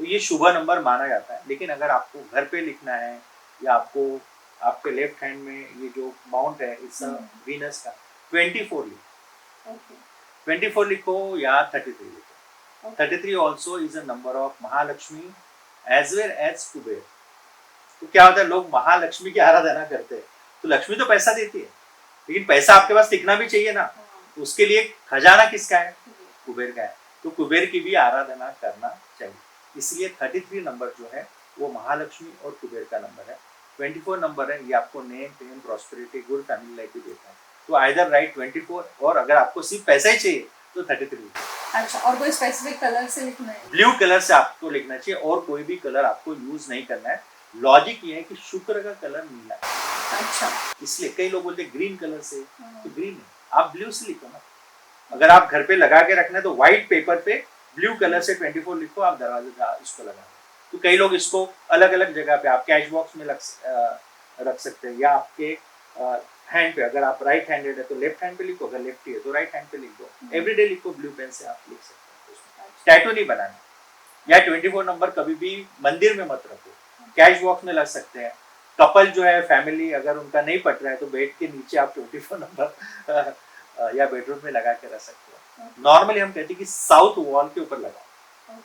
तो ये शुभ नंबर माना जाता है। लेकिन अगर आपको घर पे लिखना है, या आपको आपके लेफ्ट हैंड में ये जो माउंट है इट्स वीनस का, 24 लिखो, 24 लिखो या 33 लिखो, 33 also is a number of Mahalakshmi as well as Kuber. तो क्या होता है, लोग महालक्ष्मी की आराधना करते हैं, तो लक्ष्मी तो पैसा देती है, लेकिन पैसा आपके पास टिकना भी चाहिए ना, तो उसके लिए खजाना किसका है, कुबेर का है, तो कुबेर की भी आराधना करना चाहिए। इसलिए 33 नंबर जो है वो महालक्ष्मी और कुबेर का नंबर है। 24 नंबर है, ये आपको name fame prosperity good family life भी देता है, तो आइदर राइट 24, और अगर आपको सिर्फ पैसा ही चाहिए तो 33। अच्छा, और कोई स्पेसिफिक कलर से लिखना है? ब्लू कलर से आपको लिखना चाहिए, और कोई भी कलर आपको यूज नहीं करना है। लॉजिक ये है कि शुक्र का कलर नीला है। अच्छा, इसलिए कई लोग बोलते हैं ग्रीन कलर से, तो ग्रीन है, आप ब्लू से लिखो ना। अगर आप घर पे लगा के रखना है तो व्हाइट पेपर पे ब्लू कलर से 24 लिखो, आप दरवाजे का इसको लगा। तो कई लोग इसको अलग अलग जगह पे, आप कैश बॉक्स में रख सकते हैं, या आपके हैंड पे, अगर आप राइट हैंडेड है तो लेफ्ट हैंड पे लिखो, अगर लेफ्टी है तो राइट हैंड पे लिख दो। एवरीडे लिखो, ब्लू पेन से आप लिख सकते हैं। टैटू नहीं बनाना, या 24 नंबर कभी भी मंदिर में मत रखो, कैश बॉक्स में लग सकते हैं। कपल जो है, फैमिली, अगर उनका नहीं पट रहा है तो बेड के नीचे आप 24 नंबर या बेडरूम में लगा के रख सकते हो। नॉर्मली हम कहते हैं कि साउथ वॉल के ऊपर लगाओ,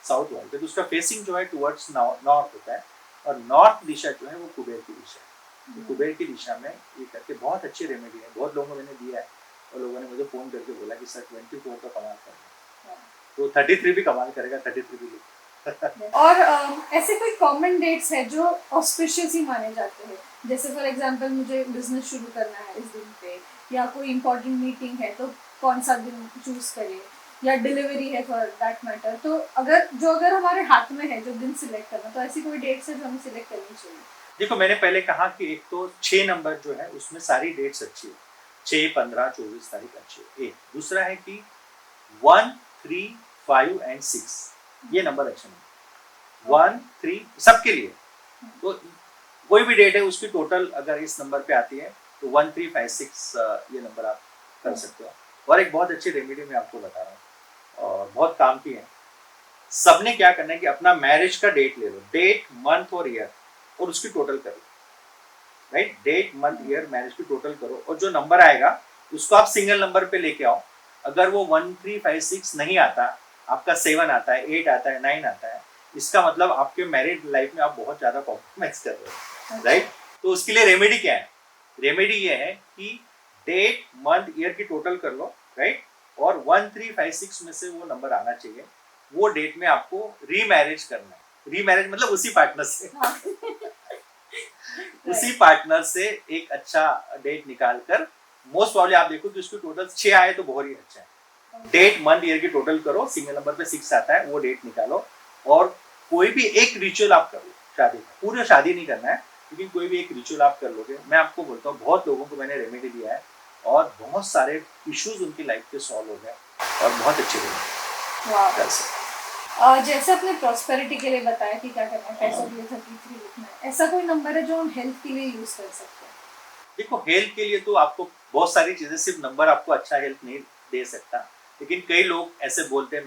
साउथ वॉल पे, तो उसका फेसिंग जो है टुवर्ड्स नॉर्थ होता है, और नॉर्थ दिशा जो है वो कुबेर की दिशा है। तो कुबेर की दिशा में ये करके बहुत अच्छी रेमेडी है, बहुत लोगों को मैंने दिया है, और लोगों ने मुझे फोन करके बोला कि सर 24 का कमाल कर रहा है, तो 33 भी कमाल करेगा, 33 भी लिखो। और ऐसे कोई कॉमन डेट्स है जो ऑस्पिशियस ही माने जाते हैं, जैसे फॉर एग्जांपल मुझे बिजनेस शुरू करना है इस दिन पे, या कोई इंपॉर्टेंट मीटिंग है तो कौन सा दिन चूज करें, या डिलीवरी है फॉर दैट मैटर, तो अगर हमारे हाथ में है जो दिन सिलेक्ट करना, तो ऐसी कोई डेट्स है जो हमें सिलेक्ट करनी चाहिए? देखो, मैंने पहले कहा कि एक तो 6 नंबर जो है उसमें सारी डेट्स अच्छी है, 6, 15, 24 तारीख अच्छी है। एक दूसरा है कि 1, 3, 5 एंड 6 ये नंबर अच्छे नहीं, 1, 3 सबके लिए, तो कोई भी डेट है उसकी टोटल अगर इस नंबर पे आती है तो 1, 3, 5, 6 ये नंबर आप कर सकते हो। और एक बहुत अच्छी रेमेडी मैं आपको बता रहा हूँ, और बहुत काम की है। सबने क्या करना है कि अपना मैरिज का डेट ले लो, डेट, मंथ और ईयर, और उसकी टोटल करो, right, date, month, year, marriage की टोटल करो, और जो नंबर आएगा उसको आप सिंगल नंबर पे लेके आओ। अगर वो 1, 3, 5, 6 नहीं आता, आपका 7 आता है, 8 आता है, 9 आता है, इसका मतलब आपके मैरिड लाइफ में आप बहुत ज्यादा कॉम्प्रोमाइज कर रहे हो, राइट। तो उसके लिए रेमेडी क्या है? रेमेडी ये है कि डेट, मंथ, ईयर की टोटल कर लो, राइट, और 1, 3, 5, 6 में से वो नंबर आना चाहिए। वो डेट में आपको रीमैरिज करना है। रीमैरिज मतलब उसी पार्टनर से उसी पार्टनर से एक अच्छा डेट निकालकर, मोस्ट प्रॉब्ली आप देखो कि उसकी टोटल 6 आए तो बहुत ही अच्छा है। डेट, मंथ, ईयर की टोटल करो, सिंगल नंबर पे 6 आता है, वो डेट निकालो, और कोई भी एक रिचुअल आप कर लो शादी का। पूरा शादी नहीं करना है, लेकिन कोई भी एक रिचुअल आप कर लोगे। मैं आपको बोलता हूँ, बहुत लोगों को मैंने रेमेडी दिया है, और बहुत सारे इश्यूज उनकी लाइफ के सॉल्व हो गए, और बहुत अच्छे कर सकते। जैसे अपने प्रॉस्पेरिटी के लिए बताया कि क्या करना है, पैसों के लिए 33 लिखना है, ऐसा कोई नंबर है जो हम हेल्थ के लिए यूज कर सकते हैं? देखो, हेल्थ के लिए तो आपको बहुत सारी चीजें, सिर्फ नंबर आपको अच्छा हेल्थ नहीं दे सकता, लेकिन कई लोग ऐसे बोलते हैं,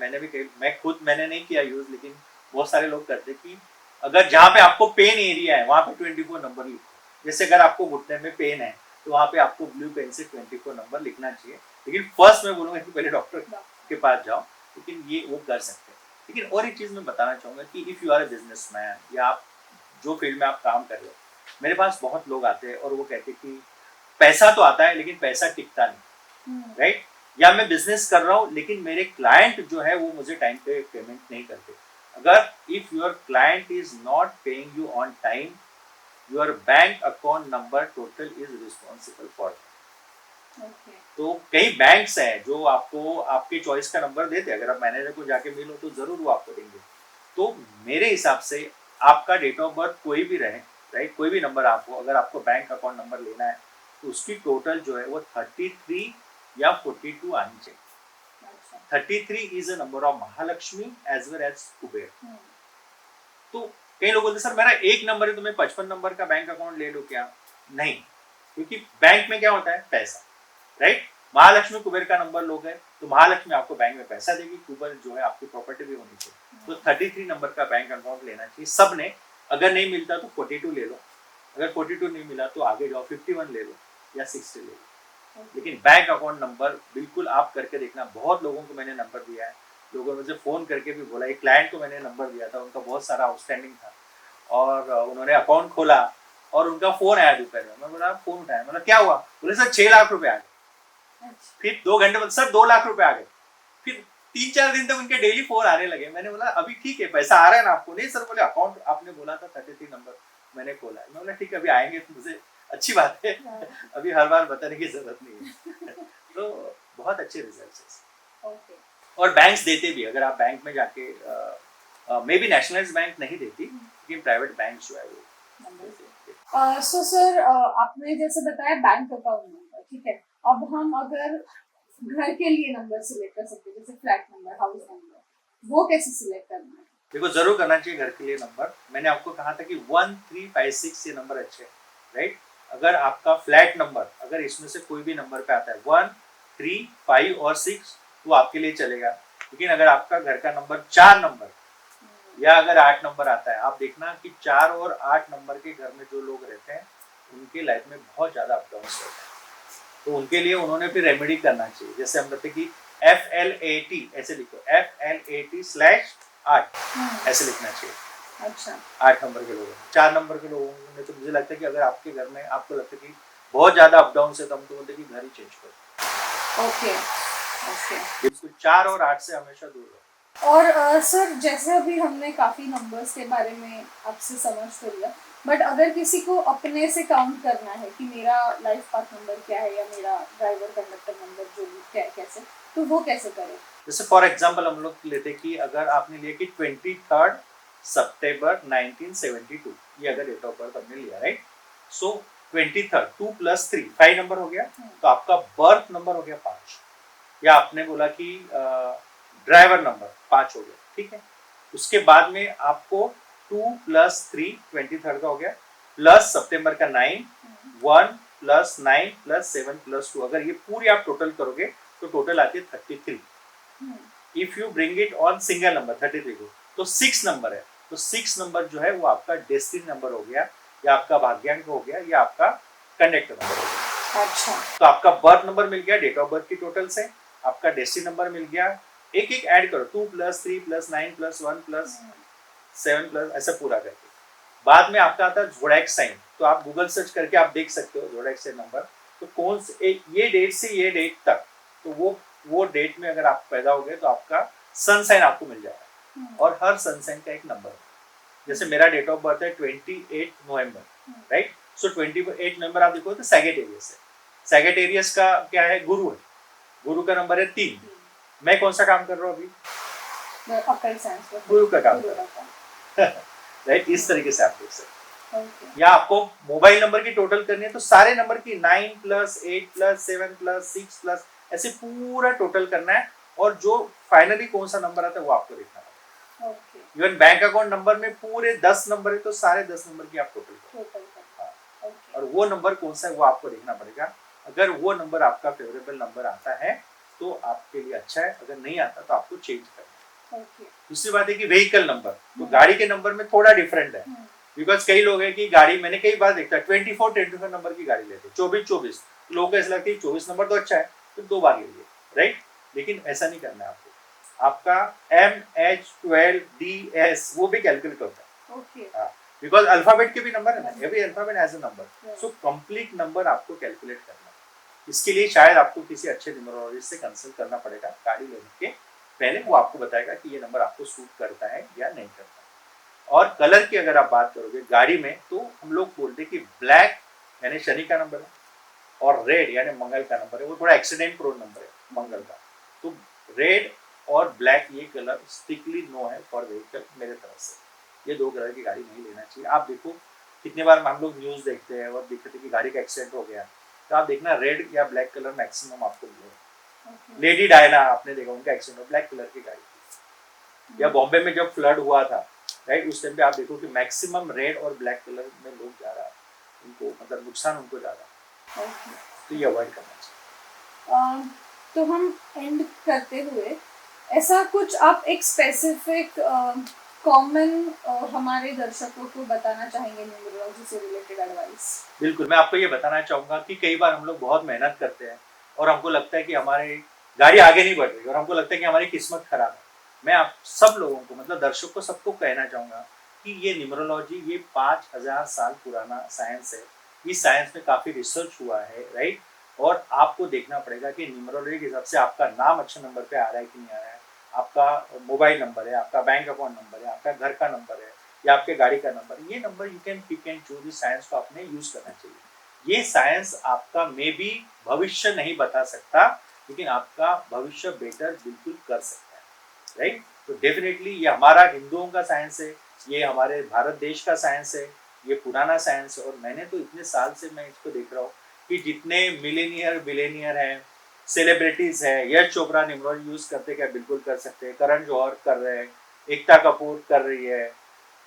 मैं खुद मैंने नहीं किया यूज, लेकिन बहुत सारे लोग करते हैं कि अगर जहाँ पे आपको पेन एरिया है वहाँ पे 24 नंबर लिखो। जैसे अगर आपको घुटने में पेन है तो वहाँ पे आपको ब्लू पेन से 24 नंबर लिखना चाहिए, लेकिन फर्स्ट मैं बोलूँगा कि पहले डॉक्टर के पास जाओ, लेकिन ये वो कर सकते हैं। लेकिन और एक चीज़ मैं बताना चाहूँगा कि if you are a businessman, या आप जो फील्ड में आप काम कर रहे हो, मेरे पास बहुत लोग आते हैं और वो कहते हैं कि पैसा तो आता है लेकिन पैसा टिकता नहीं, राइट, या मैं बिजनेस कर रहा हूँ लेकिन मेरे क्लाइंट जो है वो मुझे टाइम पे पेमेंट नहीं करते। अगर if your client is not paying you on time, your bank account number total is responsible for. तो कई बैंक्स हैं जो आपको आपके चॉइस का नंबर देते हैं, अगर आप मैनेजर को जाके मिलो तो जरूर वो आपको देंगे। तो मेरे हिसाब से आपका डेट ऑफ बर्थ कोई भी रहे, राइट, कोई भी नंबर आपको, अगर आपको बैंक अकाउंट नंबर लेना है तो उसकी टोटल जो है वो 33 या 42 आनी चाहिए। 33 is a number of Mahalakshmi as well as Kuber. तो कई लोग बोलते सर मेरा एक नंबर है तो मैं 55 नंबर का बैंक अकाउंट ले लूं क्या? नहीं, क्योंकि बैंक में क्या होता है, पैसा, राइट। महालक्ष्मी कुबेर का नंबर लोगे तो महालक्ष्मी आपको बैंक में पैसा देगी, कुबेर जो है आपकी प्रॉपर्टी भी होनी चाहिए। तो 33 नंबर का बैंक अकाउंट लेना चाहिए सब ने। अगर नहीं मिलता तो 42 ले लो, अगर 42 नहीं मिला तो आगे जाओ 51 ले लो या 60 ले लो। लेकिन बैंक अकाउंट नंबर बिल्कुल आप करके देखना, बहुत लोगों को मैंने नंबर दिया है, लोगों ने मुझे फ़ोन करके भी बोला, एक क्लाइंट को मैंने नंबर दिया था, उनका बहुत सारा आउटस्टैंडिंग था और उन्होंने अकाउंट खोला और उनका फ़ोन आया दोपहर में। मैं बोला फ़ोन उठाया, मतलब क्या हुआ? बोले सर 6 लाख रुपए आ गए। अच्छा। फिर 2 घंटे बाद सर 2 लाख रुपए आ गए। फिर 3-4 दिन तक उनके डेली फ़ोन आने लगे। मैंने बोला अभी ठीक है, पैसा आ रहा है ना आपको? नहीं सर, बोले अकाउंट आपने बोला था 33 नंबर मैंने खोला है। मैं बोला ठीक है, अभी आएंगे तो मुझे अच्छी बात है, अभी हर बार बताने की जरूरत नहीं है। तो बहुत अच्छे रिजल्ट्स है। ओके। और बैंक्स देते भी, अगर आप बैंक में जाके मे बी नेशनलाइज्ड बैंक नहीं देती, लेकिन प्राइवेट बैंक जो है वो देते। सो सर, आपने जैसे बताया बैंक अकाउंट नंबर, ठीक है। अब हम अगर घर के लिए नंबर सिलेक्ट कर सकते हैं, जैसे फ्लैट नंबर, हाउस नंबर, वो कैसे सिलेक्ट करना है? देखो, जरूर करना चाहिए घर के लिए नंबर। मैंने आपको कहा था कि 1356 ये नंबर अच्छे हैं, राइट। अगर आपका फ्लैट नंबर, अगर इसमें से कोई भी नंबर पे आता है 1, 3, 5 और 6, वो आपके लिए चलेगा। लेकिन अगर आपका घर का नंबर 4 नंबर या अगर 8 नंबर आता है, आप देखना कि 4 और 8 नंबर के घर में जो लोग रहते हैं उनके लाइफ में बहुत ज़्यादा अप डाउन्स रहते हैं। तो उनके लिए उन्होंने फिर रेमेडी करना चाहिए। जैसे हम कहते हैं कि FLAT ऐसे लिखो, FLAT/8 ऐसे लिखना चाहिए। अच्छा। 8 नंबर के लोगों, 4 नंबर के लोगों में तो मुझे लगता है कि अगर आपके घर में आपको लगता है कि बहुत ज़्यादा अप डाउन से, तो हम तो बोलते हैं कि घर ही चेंज करो। Okay okay. इसको 4 और 8 से हमेशा दूर रहो। और सर, जैसे अभी हमने काफ़ी नंबर्स के बारे में आपसे समझ तो लिया, बट अगर किसी को अपने से काउंट करना है कि मेरा लाइफ पाथ नंबर क्या है या मेरा ड्राइवर कंडक्टर नंबर जो भी क्या है, कैसे, तो वो कैसे करें? जैसे फॉर एग्जांपल हम लोग लेते कि अगर आपने लिया कि 23 सितंबर 1972, ये अगर डेट ऑफ बर्थ हमने लिया, राइट। सो 23, 2 + 3 5 नंबर हो गया, तो आपका बर्थ नंबर हो गया 5। या आपने बोला कि ड्राइवर नंबर 5 हो गया, ठीक है। उसके बाद में आपको 2 + 3 23 का हो गया, प्लस सितंबर का 9, 1 + 9 + 7 + 2, अगर ये पूरी आप टोटल करोगे तो टोटल आती है 33। If you bring it on single number 33 को, तो 6 नंबर है। तो 6 नंबर जो है वो आपका डेस्टिनी नंबर हो गया, या आपका भाग्यांक हो गया, या आपका कंडक्टर नंबर हो गया। अच्छा। तो आपका बर्थ नंबर मिल गया डेट ऑफ बर्थ की टोटल से, आपका डेस्टिनी नंबर मिल गया, एक एक ऐड करो, 2 + 3 + 9 + 1 + 7 + ऐसा पूरा करके। बाद में आपका आता है ज़ोडिएक साइन। तो आप गूगल सर्च करके आप देख सकते हो ज़ोडिएक साइन नंबर। तो कौन से ये डेट से ये डेट तक, तो वो डेट में अगर आप पैदा हो गए तो आपका सन साइन आपको मिल जाएगा, और हर सन साइन का एक नंबर है। जैसे मेरा डेट ऑफ बर्थ है 28 नवंबर, राइट। सो 28 नवंबर आप देखो तो सैगिटेरियस है। सैगिटेरियस का क्या है? गुरु है। गुरु का नंबर है 3। मैं कौन सा काम कर रहा हूँ अभी? गुरु का काम कर रहा हूँ, राइट। इस तरीके से आप देख सकते हैं। या आपको मोबाइल नंबर की टोटल करनी है तो सारे नंबर की 9 + 8 + 7 + 6 + ऐसे पूरा टोटल करना है, और जो फाइनली कौन सा नंबर आता है वो आपको देखना है। इवन बैंक अकाउंट नंबर में पूरे 10 नंबर है तो सारे 10 नंबर की आप टोटल करो, और वो नंबर कौन सा है वो आपको देखना पड़ेगा। अगर वो नंबर आपका फेवरेबल नंबर आता है तो आपके लिए अच्छा है, अगर नहीं आता तो आपको चेंज करना है। दूसरी बात है कि व्हीकल नंबर, तो गाड़ी के नंबर में थोड़ा डिफरेंट है। बिकॉज कई लोग हैं कि गाड़ी, मैंने कई बार देखता है 24 नंबर की गाड़ी लेते, 24 लोगों को ऐसा लगता है 24 नंबर तो अच्छा है, तो 2 बार ले लिए, राइट। लेकिन ऐसा नहीं करना है आपको। आपका MH12DS वो भी कैलकुलेट होता है, बिकॉज अल्फाबेट के भी नंबर है ना, ये भी alphabet as a number. So complete number आपको कैलकुलेट करना है। इसके लिए शायद आपको किसी अच्छे न्यूमरोलॉजिस्ट से कंसल्ट करना पड़ेगा गाड़ी लेने के पहले। वो आपको बताएगा कि ये नंबर आपको सूट करता है या नहीं करता है। और कलर की अगर आप बात करोगे गाड़ी में, तो हम लोग बोलते हैं कि ब्लैक यानी शनि का नंबर है, और रेड यानी मंगल का नंबर है। वो थोड़ा एक्सीडेंट प्रोन नंबर है मंगल का। तो रेड और ब्लैक ये कलर स्ट्रिक्टली नो है फॉर व्हीकल मेरे तरफ से। ये 2 कलर की गाड़ी नहीं लेना चाहिए। आप देखो कितने बार हम लोग न्यूज़ देखते हैं और देखते हैं कि गाड़ी का एक्सीडेंट हो गया, तो आप देखना रेड या ब्लैक कलर मैक्सिमम आपको मिलेगा। लेडी डायना आपने देखा, उनका एक्सीडेंट ब्लैक कलर की गाड़ी थी। या बॉम्बे में जब फ्लड हुआ था, राइट, उस टाइम पे आप देखो कि मैक्सिमम रेड और ब्लैक कलर में लोग जा रहा है, उनको मतलब नुकसान उनको जा रहा है। तो ये अवॉइड करना चाहिए। तो हम एंड करते हुए ऐसा कुछ आप एक स्पेसिफिक कॉमन हमारे दर्शकों को बताना चाहेंगे न्यूमरोलॉजी से रिलेटेड एडवाइस? बिल्कुल, मैं आपको ये बताना चाहूँगा कि कई बार हम लोग बहुत मेहनत करते हैं और हमको लगता है कि हमारी गाड़ी आगे नहीं बढ़ रही, और हमको लगता है कि हमारी किस्मत खराब है। मैं आप सब लोगों को मतलब दर्शक को सबको कहना चाहूँगा कि ये न्यूमरोलॉजी ये 5000 साल पुराना साइंस है। इस साइंस में काफ़ी रिसर्च हुआ है, राइट। और आपको देखना पड़ेगा कि न्यूमरोलॉजी के हिसाब से आपका नाम अच्छे नंबर पे आ रहा है कि नहीं आ रहा है, आपका मोबाइल नंबर है, आपका बैंक अकाउंट नंबर है, आपका घर का नंबर है या आपके गाड़ी का नंबर, ये number you can pick and choose. इस साइंस को आपने यूज करना चाहिए। ये साइंस आपका मे बी भविष्य नहीं बता सकता, लेकिन आपका भविष्य बेटर बिल्कुल कर सकता है, राइट। तो डेफिनेटली ये हमारा हिंदुओं का साइंस है, ये हमारे भारत देश का साइंस है, ये पुराना साइंस है। और मैंने तो इतने साल से मैं इसको देख रहा हूँ कि जितने मिलेनियर बिलेनियर हैं, सेलिब्रिटीज हैं, यश चोपड़ा न्यूमरोलॉजी यूज करते क्या, बिल्कुल कर सकते हैं। करण जौहर कर रहे हैं, एकता कपूर कर रही है,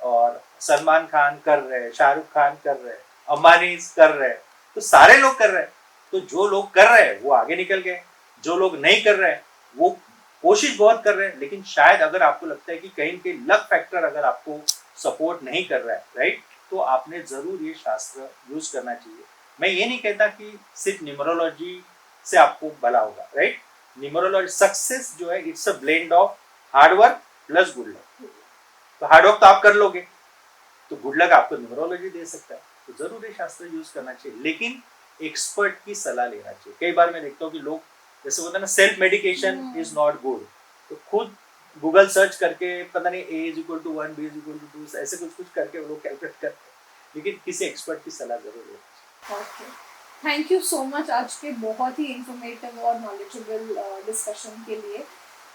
और सलमान खान कर रहे हैं, शाहरुख खान कर रहे हैं, अंबानी कर रहे हैं, तो सारे लोग कर रहे हैं। तो जो लोग कर रहे हैं वो आगे निकल गए, जो लोग नहीं कर रहे हैं वो कोशिश बहुत कर रहे हैं। लेकिन शायद अगर आपको लगता है कि कहीं के लक फैक्टर अगर आपको सपोर्ट नहीं कर रहा है, राइट, तो आपने जरूर ये शास्त्र यूज करना चाहिए। मैं ये नहीं कहता कि सिर्फ न्यूमरोलॉजी से आपको भला होगा, राइट। न्यूमरोलॉजी सक्सेस जो है it's a blend of hard work plus good luck. तो हार्डवर्क तो आप कर लोगे, तो गुड लक आपको न्यूमरोलॉजी दे सकता है। तो जरूर ये शास्त्र यूज करना चाहिए, लेकिन एक्सपर्ट की सलाह लेना चाहिए। कई बार मैं देखता हूँ कि लोग जैसे होता है ना, self medication is not good, तो खुद गूगल सर्च करके पता नहीं A=1 B=2 ऐसे कुछ करके वो लोग कैलकुलेट करते हैं, लेकिन किसी एक्सपर्ट की सलाह जरूर लेना। Okay, thank you so much आज के बहुत ही इंफॉर्मेटिव और नॉलेजेबल डिस्कशन के लिए।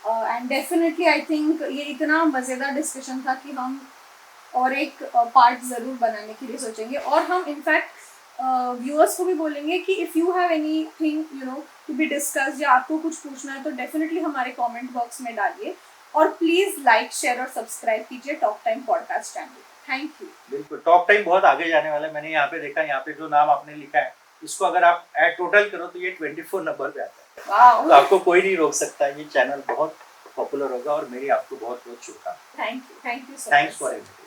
एंड डेफिनेटली आई थिंक ये इतना मज़ेदार डिस्कशन था कि हम और एक पार्ट ज़रूर बनाने के लिए सोचेंगे। और हम इनफैक्ट व्यूअर्स को भी बोलेंगे कि if you have anything to be discussed या आपको कुछ पूछना है तो डेफिनेटली हमारे कमेंट बॉक्स में डालिए। और प्लीज़ लाइक, शेयर और सब्सक्राइब कीजिए talk time podcast channel. Thank you. बिल्कुल, टॉक टाइम बहुत आगे जाने वाला है। मैंने यहाँ पे देखा, यहाँ पे जो नाम आपने लिखा है इसको अगर आप ऐड टोटल करो तो ये 24 नंबर पे आता है। वाओ, तो आपको कोई नहीं रोक सकता। ये चैनल बहुत पॉपुलर होगा और मेरी आपको बहुत बहुत शुभकामनाएं। Thank you so much. Thanks for invitation.